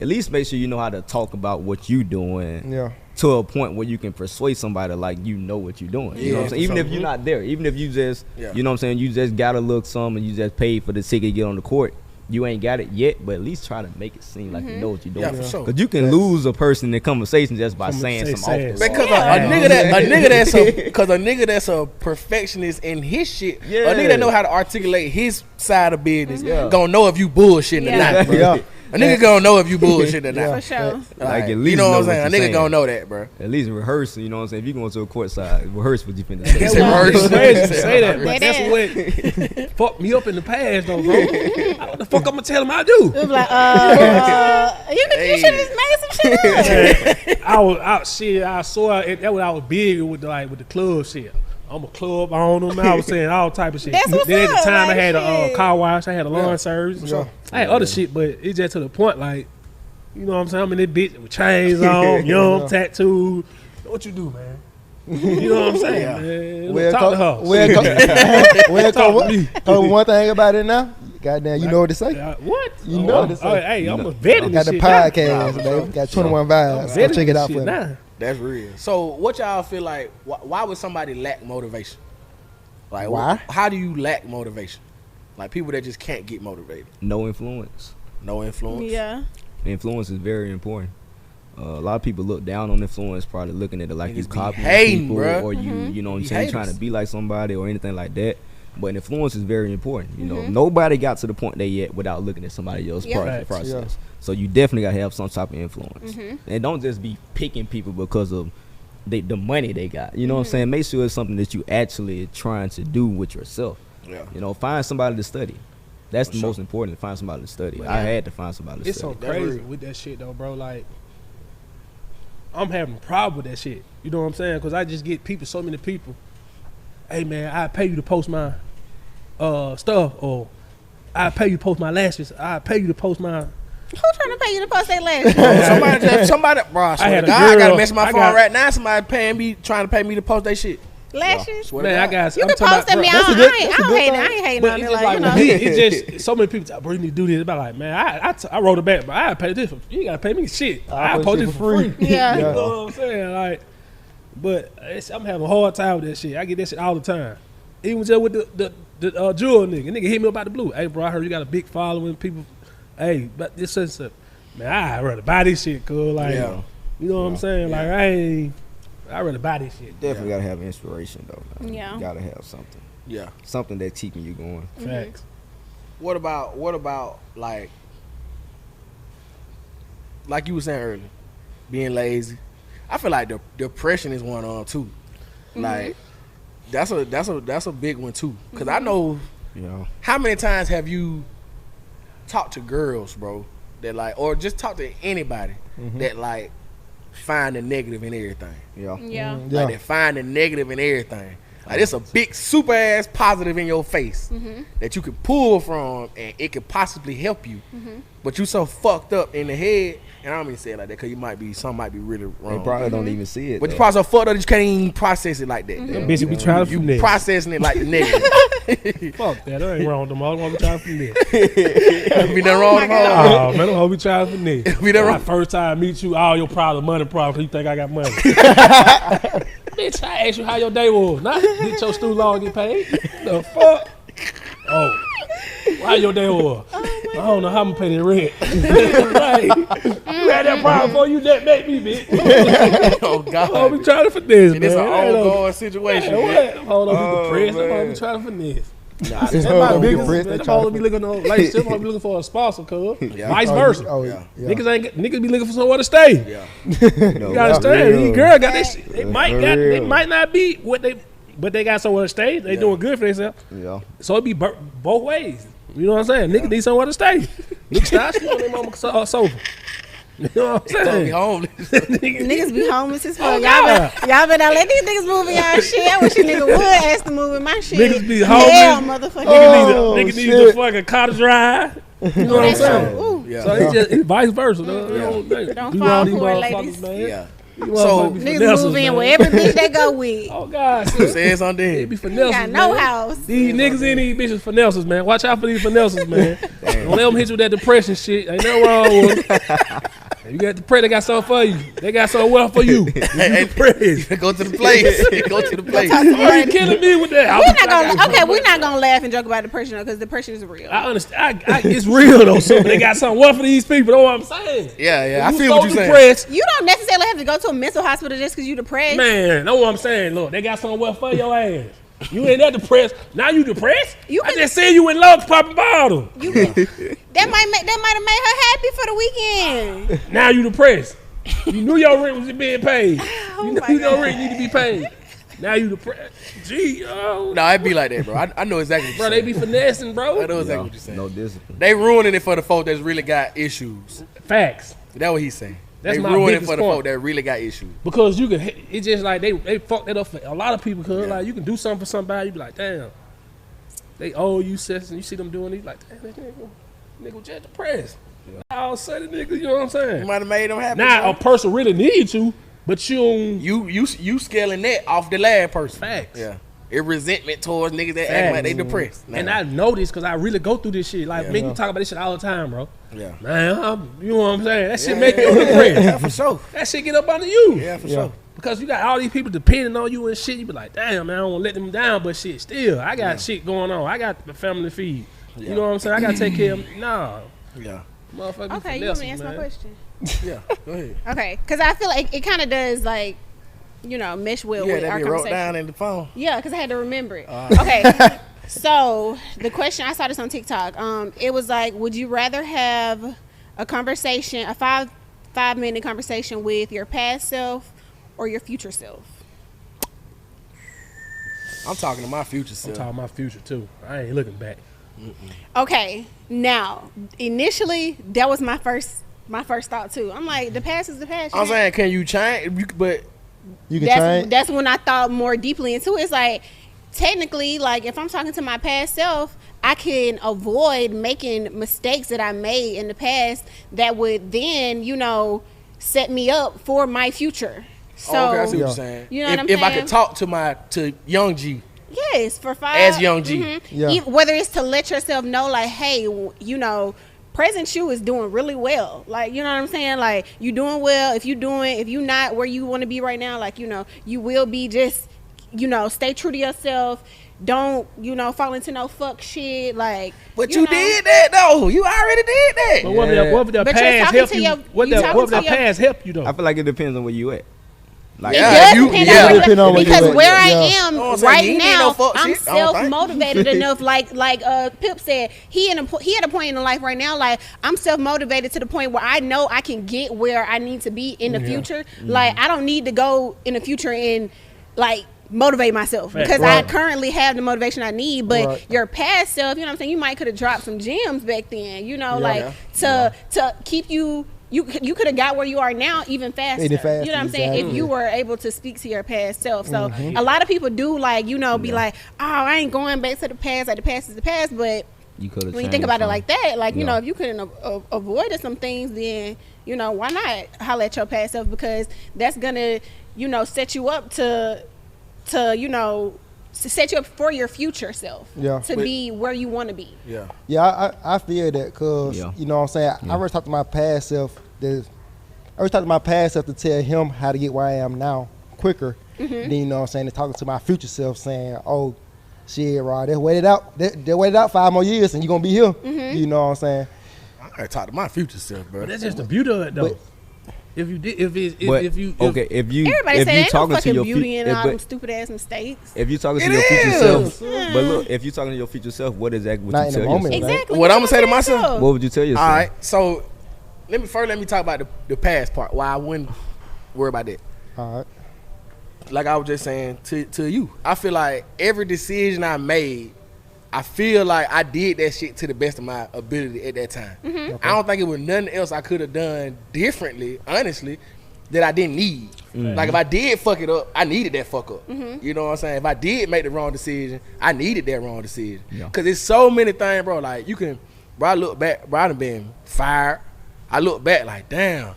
at least make sure you know how to talk about what you doing Yeah. to a point where you can persuade somebody like you know what you're doing. You know what I'm saying? Even if you're not there, even if you just, you know what I'm saying, you just got to look some and you just paid for the ticket to get on the court. You ain't got it yet, but at least try to make it seem like you know what you're doing. Yeah, for sure. Because you can lose a person in conversation just by saying some off the Because wall. a nigga that's a perfectionist in his shit, Yeah. a nigga that know how to articulate his side of business, Yeah. gonna know if you bullshitting or Yeah. not, bro. Yeah. A nigga gonna know if you bullshitting or not. For sure. Like, at you least know what know I'm saying? what A you're nigga saying. gonna know that, bro. At least rehearse, you know what I'm saying? If you going to a court side, rehearse what you finna He say. said rehearse. Crazy to say that, but That that's what fucked me up in the past, though, bro. What the fuck I'm gonna tell him I do? It was like, you should have just made some shit up. I saw it. That what I was big with the club shit. I'm a club on them. I was saying all type of shit. That's what's Then at the up, time, like, I had a shit. car wash. I had a lawn service. Yeah. I had other shit, but it's just to the point, like, you know what I'm saying? I'm in this bitch with chains on, young, tattooed. What you do, man? You know what I'm saying, man? Talk to her. One thing about it now, goddamn, you know what to say. What? You know what to say. Hey, I'm a vet in Got this the shit now. podcast, baby. Got 21 vibes. So check it out for me. now. That's real. So what y'all feel like? Why would somebody lack motivation? Like Why? How do you lack motivation? Like people that just can't get motivated. No influence. No influence. Yeah. Influence is very important. A lot of people look down on influence, probably looking at it like Niggas you be copying hating, people, bruh. or you know what I'm Be saying, haters. trying to be like somebody or anything like that. But influence is very important. You know, nobody got to the point they yet without looking at somebody else's Yep. process. Yeah. So you definitely gotta have some type of influence, and don't just be picking people because of the money they got. You know what I'm saying? Make sure it's something that you actually trying to do with yourself. Yeah. You know, find somebody to study. That's For the sure. most important. To find somebody to study. Yeah. I had to find somebody to It's so study. That's crazy real. with that shit though, bro. Like, I'm having a problem with that shit. You know what I'm saying? Because I just get people, so many people. Hey man, I pay you to post my stuff, or I pay you to post my lashes. I pay you to post my. Who trying to pay you to post their lashes? somebody, bro. I swear had to a God, I gotta girl- mess my I phone got- right now. Somebody trying to pay me to post their shit. Lashes? Swear Man, to I God. got. You I'm can talking post them, about- y'all. that's a I good- ain't that's a good hating. thing. I ain't hating But on it's it. just Like, you like know. me, it's just so many people say, bro, you need to do this. But like, man, I wrote it back, but I pay this. You gotta pay me shit. I post post it it for for free. free. Yeah. You know what I'm saying? Like, but I'm having a hard time with that shit. I get that shit all the time. Even just with the jewel nigga hit me up out the blue. Hey, bro, I heard you got a big following. People, hey, but this and stuff. Man, I rather buy this shit, cuz. Like, Yeah. you know what I'm saying? Like, I rather buy this shit. Definitely gotta have inspiration though. Man. Yeah. You gotta have something. Yeah. Something that's keeping you going. Facts. What about like you were saying earlier, being lazy? I feel like the depression is one on too. Like that's a big one too. Cause I know You know. how many times have you talked to girls, bro, that like, or just talk to anybody that like find the negative in everything. Yeah. Yeah. Yeah. Like they find the negative in everything. Like it's a big super ass positive in your face that you can pull from and it could possibly help you. But you so fucked up in the head, and I don't mean to say it like that because something might be really They wrong. probably don't even see it. But you though. probably so fucked up that you can't even process it like that. Bitch, we trying to You finesse. processing it like the negative. Fuck that. That ain't wrong with them. I don't want to try to finesse. Be nothing wrong with them all. Oh, man, I hope we try to finesse. Be that My wrong. first time meet you, all your problem, money problem, because you think I got money. Bitch, I asked you how your day was. Not get your stool long get paid. The fuck? Oh. How your day was? I don't know how I'm going to pay the rent. Right. You had that problem before you that make me, bitch. Oh God. Oh, we trying to finesse, man. It's an Ain't no- ongoing situation. Man, man. what? Hold on, Oh, be depressed. I'm man. gonna be trying to finesse. It's That's my gonna be biggest. depressed, they I'm tryna gonna be looking on relationship. I'm gonna be looking for a sponsor, cuz. Vice versa. Oh, Yeah. yeah. Niggas be looking for somewhere to stay. Yeah. You gotta stay. These girls got that shit. They real. might not be what they, but they got somewhere to stay. They doing good for themselves. Yeah. So it be both ways. You know what I'm saying? Niggas need somewhere to stay. Niggas start sleeping on their mama sofa. You know what I'm Don't be saying? homeless. Niggas be homeless as fuck. Oh, Y'all better let these niggas move in y'all shit. I wish a nigga would ask to move in my shit. Niggas be Hell, homeless. motherfucker. Niggas need the fucking cottage ride. You know what I'm saying? Ooh. Yeah. So it's vice versa. Don't Don't do fall all these for it, motherfuckers, ladies. man. Yeah. You So, motherfuckers be Niggas finessers, move in man. with every bitch they go with. Oh God, Say something. it then. be You finessers, got no man. house. These niggas in these bitches finessers, man. Watch out for these finessers, man. Don't let them hit you with that depression shit. Ain't nothing wrong with them. You got to pray. They got something for you. They got something well for you. You depressed. Go to the place. Go to the place. Why you killing me with that? We're not gonna laugh and joke about depression because depression is real. I understand. It's real though. So they got something well for these people. That's what I'm saying. Yeah, yeah. I You feel so what you're saying. depressed, You don't necessarily have to go to a mental hospital just because you depressed. man. That's what I'm saying. Look, they got something well for your ass. You ain't that depressed. Now you depressed? You I can- just said you in love popping bottle. You can, that might have made her happy for the weekend. Now you depressed. You knew your rent was being paid. Oh You my knew your God. rent need to be paid. Now you depressed. Gee, oh. No, it be like that, bro. I know exactly what Bro, you're they saying. be finessing, I bro. know exactly Yeah. what you're saying. No discipline. They ruining it for the folk that's really got issues. Facts. That's what he's saying. That's they my ruin it biggest for the point. folk that really got issues. Because you can, it's just like they fucked that up for a lot of people. Cause like you can do something for somebody, you be like, damn, they owe you cess, and you see them doing it, you like, damn, that nigga was just depressed. All of a sudden, nigga, you know what I'm saying? You might have made them happy. Now a person really needs you, but you scaling that off the last person. Facts. Yeah. It resentment towards niggas that act like they depressed. And I know this because I really go through this shit. Like, me, you talk about this shit all the time, bro. Yeah. Man, you know what I'm saying? That shit make you depressed. Yeah, for sure. That shit get up under you. Yeah, for sure. Because you got all these people depending on you and shit. You be like, damn, man, I don't want to let them down. But shit, still, I got shit going on. I got the family to feed. You know what I'm saying? I got to take care of them. Nah. Yeah. Motherfucker. Okay, you want me to answer my question? Yeah, go ahead. Okay, because I feel like it kind of does, like, you know, mesh well with that our be wrote conversation. down in the phone. Yeah, because I had to remember it. Okay, so the question, I saw this on TikTok. It was like, would you rather have a conversation, a five-minute conversation with your past self or your future self? I'm talking to my future I'm self. talking my future, too. I ain't looking back. Okay, now, initially, that was my first thought, too. I'm like, the past is the past. I'm saying, can you change? But You can change. That's when I thought more deeply into it. It's like, technically, like, if I'm talking to my past self, I can avoid making mistakes that I made in the past that would then, you know, set me up for my future. So, okay, I see what you're saying. You know what I'm if I saying? could talk to young G yes, for 5 as young G. Mm-hmm. Yeah. Whether it's to let yourself know, like, hey, you know, present you is doing really well. Like, you know what I'm saying? Like, you doing well. If you not where you want to be right now, like, you know, you will be. Just, you know, stay true to yourself. Don't, you know, fall into no fuck shit. Like, But you you know. did that though. You already did that. But what if the But you're past talking help to you? your- What you if talking the to your- past help you, though? I feel like it depends on where you at. Like, It Yeah, does you- depend yeah. on where Depend on where you because at. where I Yeah. am know what I'm saying? right You ain't need now, no fuck I'm shit, I don't think. self-motivated enough. Like Pip said, he at a point in life right now. Like, I'm self-motivated to the point where I know I can get where I need to be in the future. Like, I don't need to go in the future and like motivate myself because Right. I currently have the motivation I need. But Right. your past self, you know what I'm saying? You might could have dropped some gems back then. You know, like to keep you. You could have got where you are now even faster. Even faster, You know what I'm saying? If exactly. you were able to speak to your past self. So a lot of people do, like, you know, be like, oh, I ain't going back to the past. Like, the past is the past. But you could have. when you think about it like that, like, you Yeah. know, if you couldn't avoid some things, then, you know, why not holler at your past self? Because that's gonna, you know, set you up to you know, to set you up for your future self. Yeah. To be where you want to be. Yeah. Yeah, I feel that because, Yeah. you know what I'm saying? I always talked to my past self. I always talked to my past self to tell him how to get where I am now quicker. Then, you know what I'm saying, to talking to my future self saying, oh, shit, Rod, they waited out. They waited out 5 more years and you're going to be here. You know what I'm saying? I gotta talk to my future self, bro. But that's just the beauty of it, though. But- If you did, if Everybody say Everybody if say you there ain't no talking to fucking your beauty in all them future, stupid ass mistakes. if you talking to It your future is. self, but look, if you talking to your future self, what exactly would Not you in the tell moment, yourself? right? Exactly. What That's I'ma say to I'm myself? saying. What would you tell yourself? All right, so let me talk about the past part. Why I wouldn't worry about that. All right. Like I was just saying to you, I feel like every decision I made, I feel like I did that shit to the best of my ability at that time. I don't think it was nothing else I could have done differently, honestly, that I didn't need. Like if I did fuck it up, I needed that fuck up. You know what I'm saying? If I did make the wrong decision, I needed that wrong decision. Yeah. Cause it's so many things, bro. Like you can, bro. I look back, bro. I done been fired. I look back like, damn,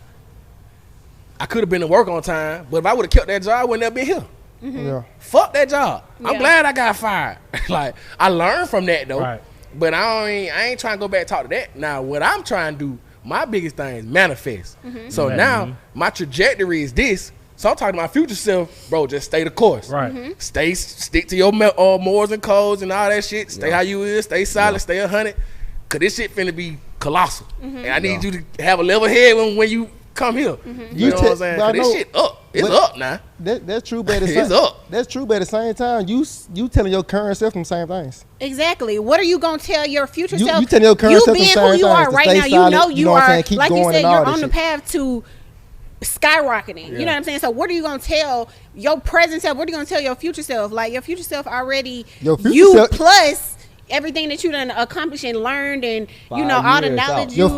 I could have been to work on time, but if I would have kept that job, I wouldn't have been here. Yeah. Fuck that job. I'm Yeah. glad I got fired. Like I learned from that though. Right. But I ain't trying to go back and talk to that. Now what I'm trying to do, my biggest thing is manifest. So now my trajectory is this. So I'm talking to my future self, bro. Just stay the course. Right. Stick to your morals and codes and all that shit. Stay how you is. Stay solid. Stay 100. Cause this shit finna be colossal. And I need you to have a level head when you come here. You know what I'm saying? but I 'Cause this know- shit up. It's but- up now. That's true, but at the It's same, up. That's true, but at the same time, you telling your current self the same things. Exactly. What are you gonna tell your future You- self? you telling your current self being the who same you are things, to right stay now. You solid, know you you know what I'm are. saying, keep Like you going said, and all you're that on the shit. path to skyrocketing. You know what I'm saying? So what are you gonna tell your present self? What are you gonna tell your future self? Like your future self already. Your future you self- plus everything that you done accomplished and learned, and 5 all the years knowledge out.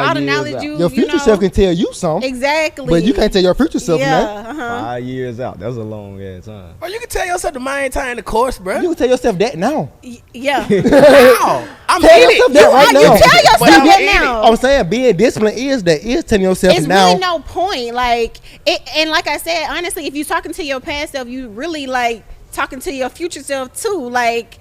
all the knowledge Your future self can tell you something. Exactly. But you can't tell your future self Yeah. nothing. 5 years out. That's a long ass time. Bro, you can tell yourself to maintain the course, bro. You can tell yourself that now. Yeah. How? I'm Tell in yourself it. that right You now. tell But yourself I'm that in it. now. I'm saying being disciplined is telling yourself It's now. really no point. Like it, and like I said, honestly, if you're talking to your past self, you really like talking to your future self too. Like,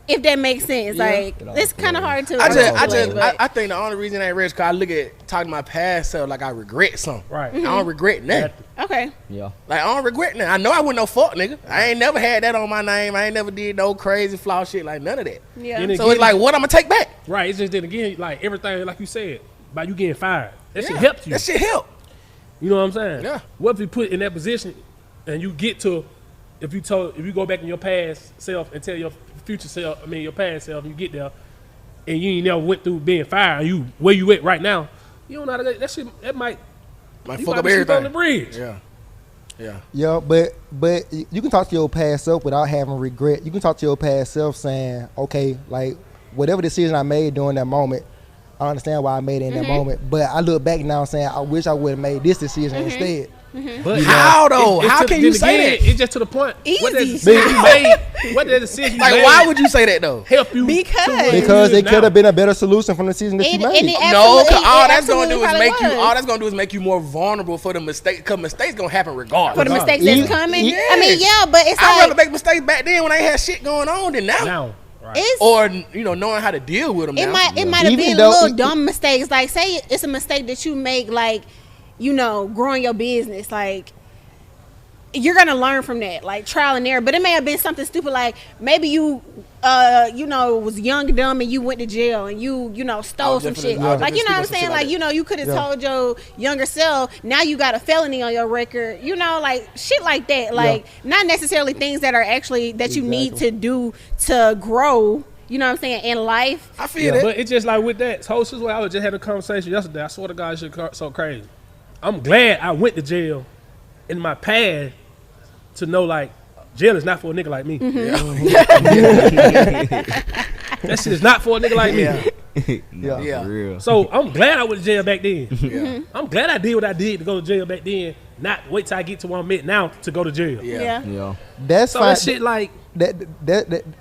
if that makes sense. Like, it's kind of hard to. I think the only reason I ain't rich, cause I look at talking to my past self like I regret something. Right. I don't regret nothing. Okay. Yeah. Like, I don't regret nothing. I know I wasn't no fuck nigga. I ain't never had that on my name. I ain't never did no crazy flaw shit, like none of that. Yeah. And So it's like, what I'm gonna take back? Right. It's just then again, like everything, like you said, by you getting fired, that shit helps you. That shit help. You know what I'm saying? Yeah. What if you put in that position and you get to, if you go back in your past self and tell your future self, your past self, and you get there, and you ain't never went through being fired, and you where you at right now, you don't know how to, that shit, that might Might you fuck might up be sleep everything. on the bridge. Yeah. Yeah. Yeah, but you can talk to your past self without having regret. You can talk to your past self saying, okay, like whatever decision I made during that moment, I understand why I made it in that moment. But I look back now saying, I wish I would have made this decision instead. But How though? it's How to- can you then say again, that? It's just to the point. What that Easy. decision you made, what that decision you Like, made why would you say that though? help you? Because- to where Because you it is could now? have been a better solution from the season that you And made. it No, cause absolutely- all it that's gonna do is absolutely make you. probably All was. that's gonna do is make you more vulnerable for the mistake. Cause mistakes gonna happen For regardless. the mistakes Yeah. that's coming. Yeah. I mean, yeah, but it's I'd rather like make mistakes back then when I ain't had shit going on than now. Now, right. it's. Or knowing how to deal with them. It now. might have Even been though little it- dumb mistakes. Like, say it's a mistake that you make, like, growing your business. Like, you're gonna learn from that, like trial and error. But it may have been something stupid, like maybe you was young and dumb and you went to jail and you stole some shit. Like, you know what I'm saying? Like, you could have told your younger self, now you got a felony on your record. Like shit like that. Like not necessarily things that are actually that you need to do to grow. You know what I'm saying, in life. I feel that. But it's just like with that whole situation. I was just had a conversation yesterday. I swear to God, shit so crazy. I'm glad I went to jail in my past to know, like, jail is not for a nigga like me. That shit is not for a nigga like me. No, Yeah. for real. So I'm glad I went to jail back then. Yeah. I'm glad I did what I did to go to jail back then. Not wait till I get to where I'm at now to go to jail. Yeah. Yeah. That's So fine. that shit like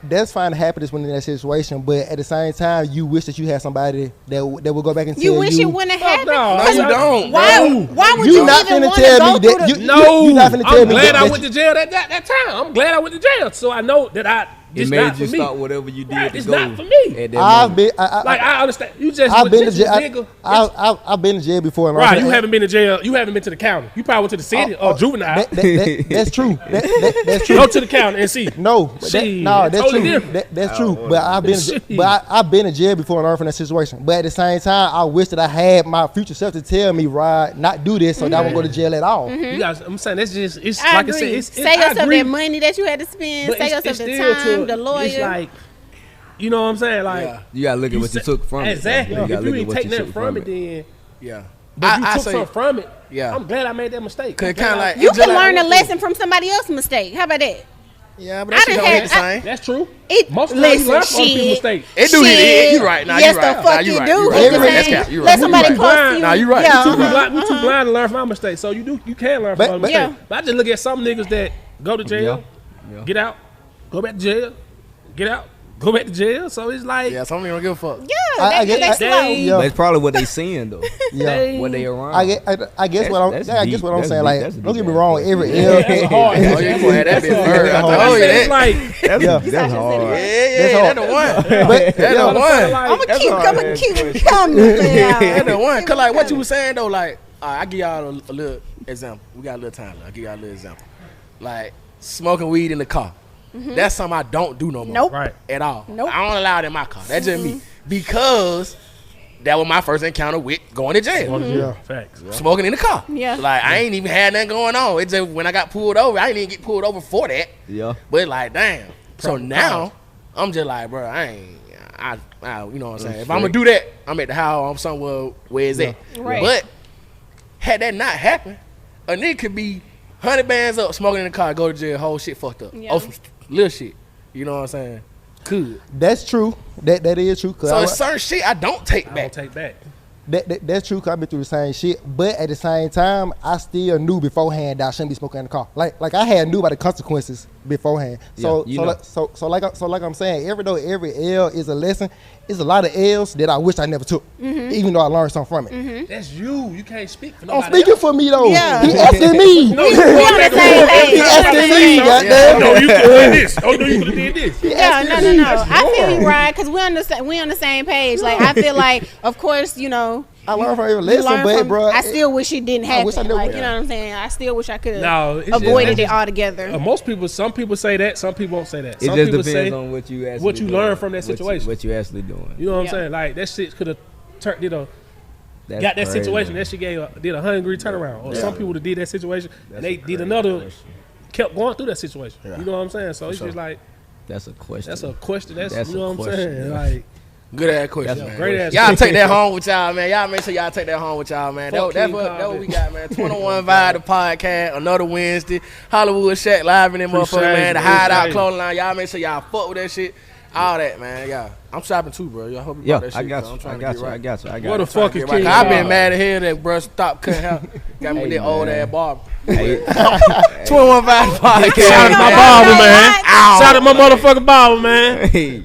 That's fine to happen when in that situation, but at the same time, you wish that you had somebody that will go back and tell You you. wish it wouldn't have happened. no, No, you don't. Why would You you not even finna want to tell go me through that the? no. you not finna tell I'm me glad that I went to jail that time. I'm glad I went to jail, so I know that It it's made not you for me. start whatever you did Right, to it's go. not for me. At that I've moment. been. Like I understand. You just I've been to just was jail. nigga. I've been to jail before. and Right, I'm you haven't been to jail. You haven't been to the county. You probably went to the city or juvenile. That's true. That's true. Go to the county and see. No, but Shit, that's totally true. different. That's true. But I've been, Shit. I've been in jail before and learned from that situation. But at the same time, I wish that I had my future self to tell me, Rod, not do this, so that I won't go to jail at all. You guys, I'm saying that's just it's I like agree. I said. It's, Say I yourself agree, that money that you had to spend. but Say it's yourself the still time, the lawyer. It's like, you know what I'm saying? Like Yeah. You gotta look at what you said- took from it. exactly. though. If gotta you look at ain't what take that took from it, then Yeah. but you took say, something from it. Yeah. I'm glad I made that mistake. Cause I'm it kinda glad I- like- you it's can just learn like- a lesson from somebody else's mistake. How about that? Yeah, but I that shit done don't hit the had- same. That's true. It, Most of the time you learn from other people's mistakes. It do hit it. You right. Nah, yes, you right. the Nah, fuck you you right. do. You right. It's You the right. same. That's cap. You Let right. somebody You close right. to you. Nah, you right. Yeah. You We too blind to learn from our mistakes. So you can learn from But- other but- mistakes. Yeah. But I just look at some niggas that go to jail, Yeah. get out, go back to jail, get out, go back to jail. So it's like Yeah, some of them don't give a fuck. Yeah, I they get- slow. Yeah. That's probably what they seeing though. Yeah. What they around. I guess That's- what I'm. that's I guess deep. what I'm That's saying. deep. Like, That's a don't deep get me ass wrong. question. Every that's L. hard. Oh, you boy, that bit bird. I I'm told you it's that. like That's, Yeah. that's hard. Yeah, that's the one. But That's the one. I'm gonna keep coming. That's the one. Cause like what you was saying though, like I give y'all a little example. We got a little time. I give y'all a little example. Like smoking weed in the car. That's something I don't do no more. Nope. right. At all. Nope. I don't allow it in my car. That's just me. Because that was my first encounter with going to jail. Yeah. Facts. Smoking in the car. Yeah. Like I ain't even had nothing going on. It's just when I got pulled over, I didn't even get pulled over for that. Yeah. But like, damn. So now I'm just like, bro, I you know what I'm saying? If I'm gonna do that, I'm at the house. I'm somewhere where it's at. Right. But had that not happened, a nigga could be 100 bands up, smoking in the car, go to jail, whole shit fucked up. Yeah. Oh, some little shit. You know what I'm saying? could. That's true. That is true. So it's certain shit I don't take I back. don't take back. That's true. Cause I've been through the same shit, but at the same time, I still knew beforehand that I shouldn't be smoking in the car. Like I had knew about the consequences beforehand. So like I'm saying, every L is a lesson. It's a lot of L's that I wish I never took, even though I learned something from it. That's you. You can't speak for I'm nobody speaking else. for me though. Yeah. He asking me. No, you We on the same page. He asking me. Oh, Goddamn. no, you could have did this. Oh, no, you could have did this. Yeah, no. I feel you, Ryan, because we on the same page. Like, I feel like, of course, you know, I learned from every you lesson, learn but from, bro, I still wish it didn't happen. wish I never like, would. you know what I'm saying? I still wish I could have No, it's avoided just- it altogether. Some people say that. Some people won't say that. It Some just people depends say on what you actually what you doing, learn from that situation. What you actually doing. You know what I'm Yeah. saying? Like that shit could have turned, That's got that crazy. situation. That shit did a 100-degree turnaround. Or some people that did that situation and they a did crazy another, question. kept going through that situation. Yeah. You know what I'm saying? So it's just like That's a question. that's a question. That's That's you know a what I'm question, saying? yeah. Like Good ass question, That's man. great ass Y'all question. take that home with y'all, man. Y'all make sure y'all take that home with y'all, man. Fuck That's King what Cobb. we got, man. 21 Vibe, the podcast, another Wednesday. Hollywood Shaq live in that motherfucker, Appreciate man. The it, Hideout appreciate it. clothing line. Y'all make sure y'all fuck with that shit. All that, man. Yeah. I'm shopping too, bro. Y'all hope you Yeah, bought that shit. I got bro. you. I'm trying I to got get you. I right. got you. I got what you. the fuck is Get King right. I've been Cobb? mad at hell that bro stopped cutting out. Got me Hey, with that old man. ass barber. Hey, 21 Vibe podcast. Shout out to my man. barber, man. Ow. Shout out to my motherfucking barber, man. hey.